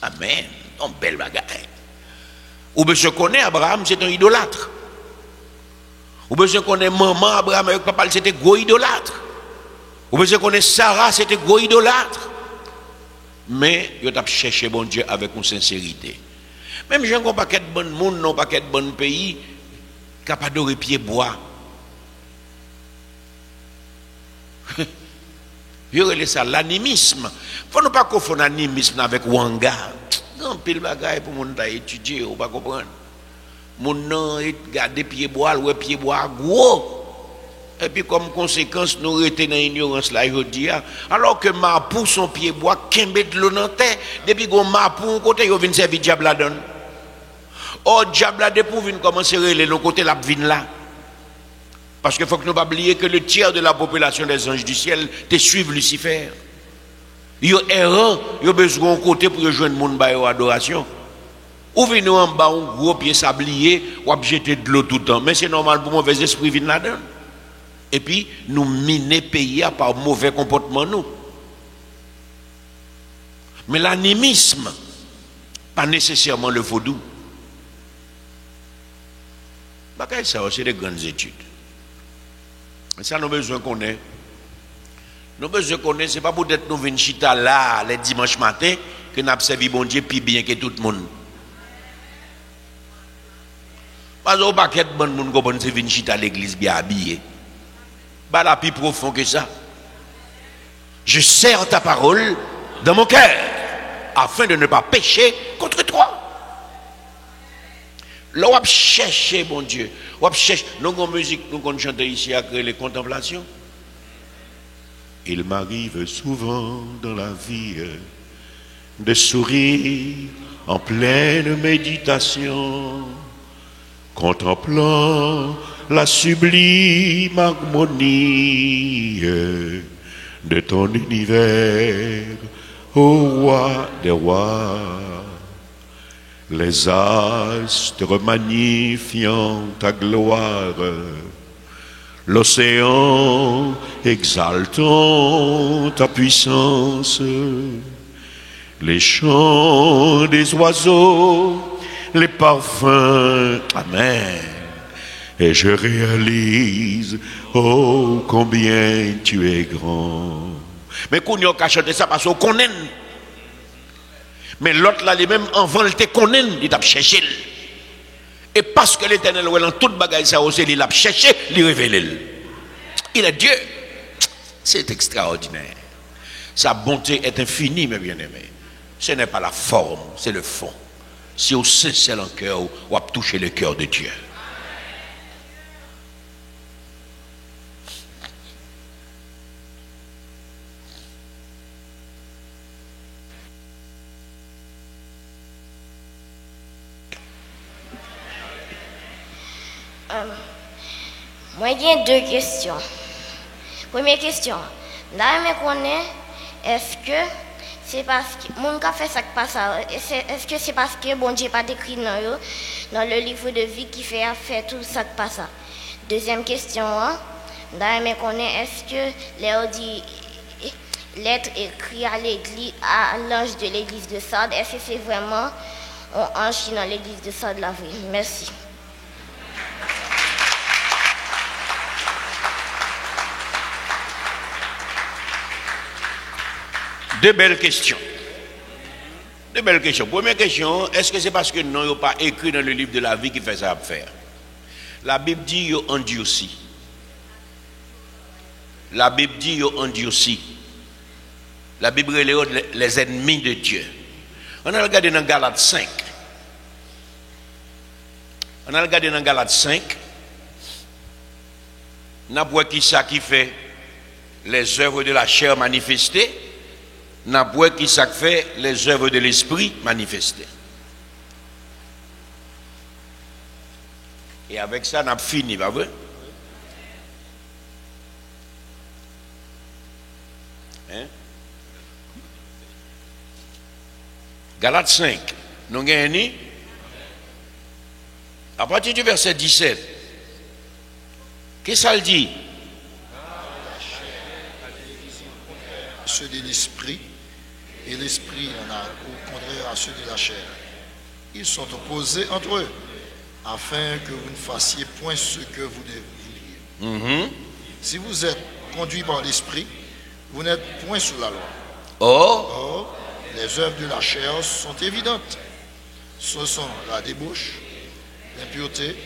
Amen. Un bel bagaille. Ou bien connaît Abraham, c'est un idolâtre. Ou bien connaît maman Abraham avec papa, c'était gros idolâtre. Ou bien connaît Sarah, c'était gros idolâtre. Mais il a cherché bon Dieu avec une sincérité. Même gens qui n'ont pas de bon monde, n'ont pas de bon pays, capable d'adorer pied bois. Il y aurait ça, l'animisme. Il ne faut pas confondre l'animisme avec Wanga. Non, pile bagaille pour mon étudier, on va comprendre. Mon nom est gardé pied bois, ouais pied bois gros. Et puis comme conséquence, nous restons dans l'ignorance là aujourd'hui. Alors que Mapou, son pied bois, kembe de l'eau dans terre, depuis qu'on Mapou, côté, il vient servir diable la donne. Oh, diable la pour venir commencer à relever le côté la vine là. Parce qu'il faut que nous ne pas oublier que le tiers de la population des anges du ciel te suivent Lucifer. Ils sont errants, ils ont besoin de côté pour rejoindre le monde à adoration. Ou venir en bas, un gros pied sablier, ou jeter de l'eau tout le temps. Mais c'est normal pour mauvais esprit venir là-dedans. Et puis, nous miner pays par mauvais comportement, nous. Mais l'animisme, pas nécessairement le vaudou. Ça, c'est des grandes études. Ça, nous avons besoin qu'on ait. Nous avons besoin qu'on ait, ce n'est pas pour être nous venir chita là, les dimanches matin, que nous avons servi bon Dieu plus bien que tout le monde. Parce que pas de bon monde qui venir chita à l'église bien habillé. Bah là, plus profond que ça. Je serre ta parole dans mon cœur, afin de ne pas pécher contre toi. Là, on va chercher, bon Dieu. On va chercher. Nous avons musique, nous avons chanté ici à créer les contemplations. Il m'arrive souvent dans la vie de sourire en pleine méditation, contemplant la sublime harmonie de ton univers, ô roi des rois. Les astres magnifiant ta gloire, l'océan exaltant ta puissance, les chants des oiseaux, les parfums, amen. Et je réalise, oh, combien tu es grand. Mais qu'on y a chanté ça parce qu'on connaît. Mais l'autre là, les mêmes enfants, il te connaît, il t'a cherché. Et parce que l'Éternel, dans toute bagaille, ça aussi, il a cherché, il révèle. Il est Dieu. C'est extraordinaire. Sa bonté est infinie, mes bien-aimés. Ce n'est pas la forme, c'est le fond. Si on sincère en cœur, on va toucher le cœur de Dieu. Moi, il y a deux questions. Première question. Là, je connais, est-ce que c'est parce que mon a fait ça qui passe, est-ce que c'est parce que bon Dieu pas écrit dans le livre de vie qui fait tout ça qui passe? Deuxième question. Là, je connais, est-ce que l'être écrit à l'église, à l'ange de l'église de Sardes, est-ce que c'est vraiment un ange dans l'église de Sardes la vraie? Merci. Deux belles questions. Deux belles questions. Première question, est-ce que c'est parce que non, il n'y a pas écrit dans le livre de la vie qui fait ça à faire? La Bible dit qu'il y a endurci. La Bible dit qu'il y a endurci. La Bible relève les ennemis de Dieu. On a regardé dans Galates 5. On a regardé dans Galates 5. On a vu qui ça qui fait les œuvres de la chair manifestées. N'a pas qui ça fait les œuvres de l'esprit manifestées. Et avec ça, n'a fini, pas vrai? Galates 5. Nous gagnons. À partir du verset 17. Qu'est-ce que ça dit? Ceux de l'esprit, et l'esprit en a au contraire à ceux de la chair. Ils sont opposés entre eux, afin que vous ne fassiez point ce que vous vouliez. Si vous êtes conduit par l'esprit, vous n'êtes point sous la loi. Or, les œuvres de la chair sont évidentes. Ce sont la débauche, l'impureté,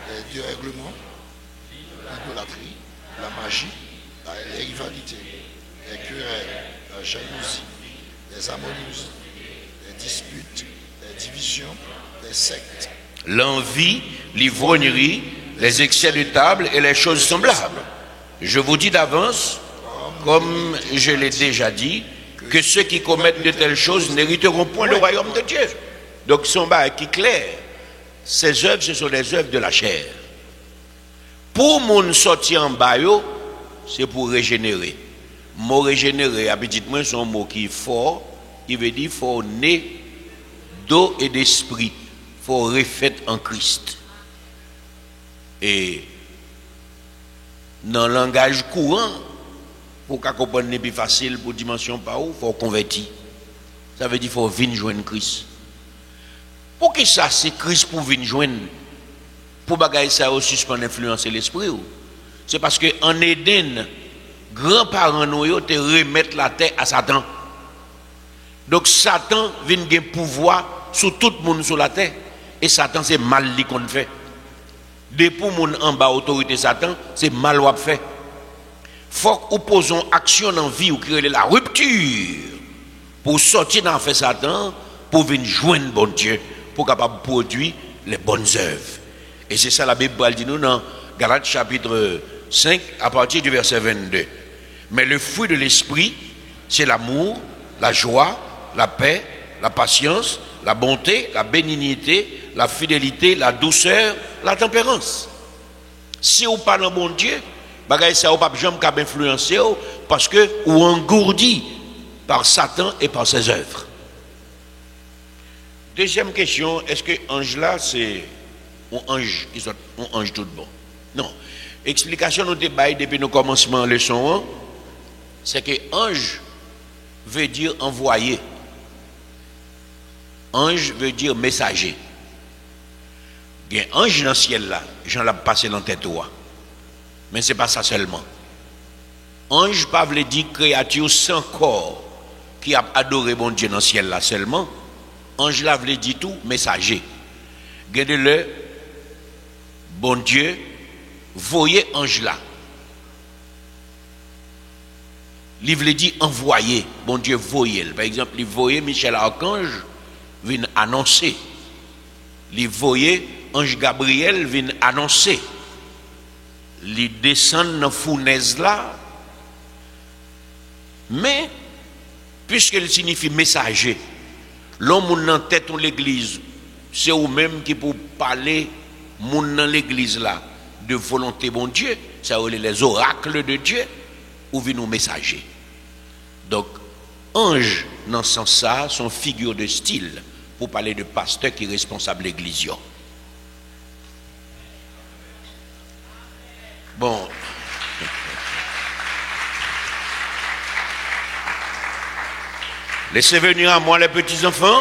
les dérèglements, l'idolâtrie, la magie, la rivalité, les querelles, la jalousie, les amours, les disputes, les divisions, les sectes. L'envie, l'ivrognerie, les excès de table et les choses semblables. Je vous dis d'avance, comme je l'ai déjà dit, que ceux qui commettent de telles choses n'hériteront point le royaume de Dieu. Donc, son bas qui est clair, ces œuvres, ce sont des œuvres de la chair. Pour mon sortir en bas, c'est pour régénérer. Mot régénérer, habituellement, c'est un mot qui est fort, il veut dire faut né d'eau et d'esprit, faut refaire en Christ. Et dans le langage courant, pour qu'on comprenne plus facile pour dimension par où, il faut convertir. Ça veut dire qu'il faut venir joindre Christ. Pour que ça, c'est Christ pour venir joindre? Pour bagailler ça aussi, suspendre influencer l'esprit. C'est parce qu'en Éden, grands-parents nous te remettent la terre à Satan. Donc Satan vient gagner pouvoir sur tout le monde sur la terre. Et Satan, c'est mal qu'on fait. Depuis mon en bas autorité Satan, c'est mal qu'on fait. Faut qu'on pose une action dans la vie ou créer la rupture pour sortir dans fait Satan, pour venir joindre bon Dieu, pour capable produire les bonnes œuvres. Et c'est ça la Bible dit nous dans Galates chapitre 5 à partir du verset 22. Mais le fruit de l'esprit, c'est l'amour, la joie, la paix, la patience, la bonté, la bénignité, la fidélité, la douceur, la tempérance. Si vous parlez bon Dieu, bagay ça ou pas jamais qu'à influencer parce que ou engourdi par Satan et par ses œuvres. Deuxième question, est-ce que ange là c'est un ange qui sont un ange tout bon? Non. Explication nous débat depuis nos commencements leçon 1, c'est que ange veut dire envoyé. Ange veut dire messager. Il y a un ange dans le ciel là, j'en l'ai passé dans tête toi. Mais ce n'est pas ça seulement. Ange pas veut dire créature sans corps qui a adoré bon Dieu dans le ciel là seulement. Ange là veut dire tout messager. Regardez-le, bon Dieu, voyez ange là. Il veut dire envoyer, bon Dieu voyez. Par exemple, il voyait Michel Archange vient annoncer. Il voyait ange Gabriel vient annoncer. Il descend dans la fournaise là. Mais, puisqu'il signifie messager, l'homme dans tête de l'église, c'est vous-même qui pour parler moun dans l'église là de volonté bon Dieu, ça les oracles de Dieu, ou vient nous messager. Donc, ange, dans ce sens ça, sont figure de style pour parler de pasteur qui est responsable de l'église. Bon. Laissez venir à moi les petits enfants.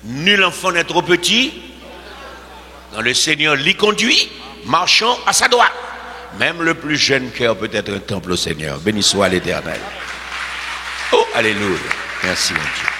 Nul enfant n'est trop petit. Dans le Seigneur l'y conduit, marchant à sa droite. Même le plus jeune cœur peut être un temple au Seigneur. Béni soit l'Éternel. Oh, alléluia. Merci mon Dieu.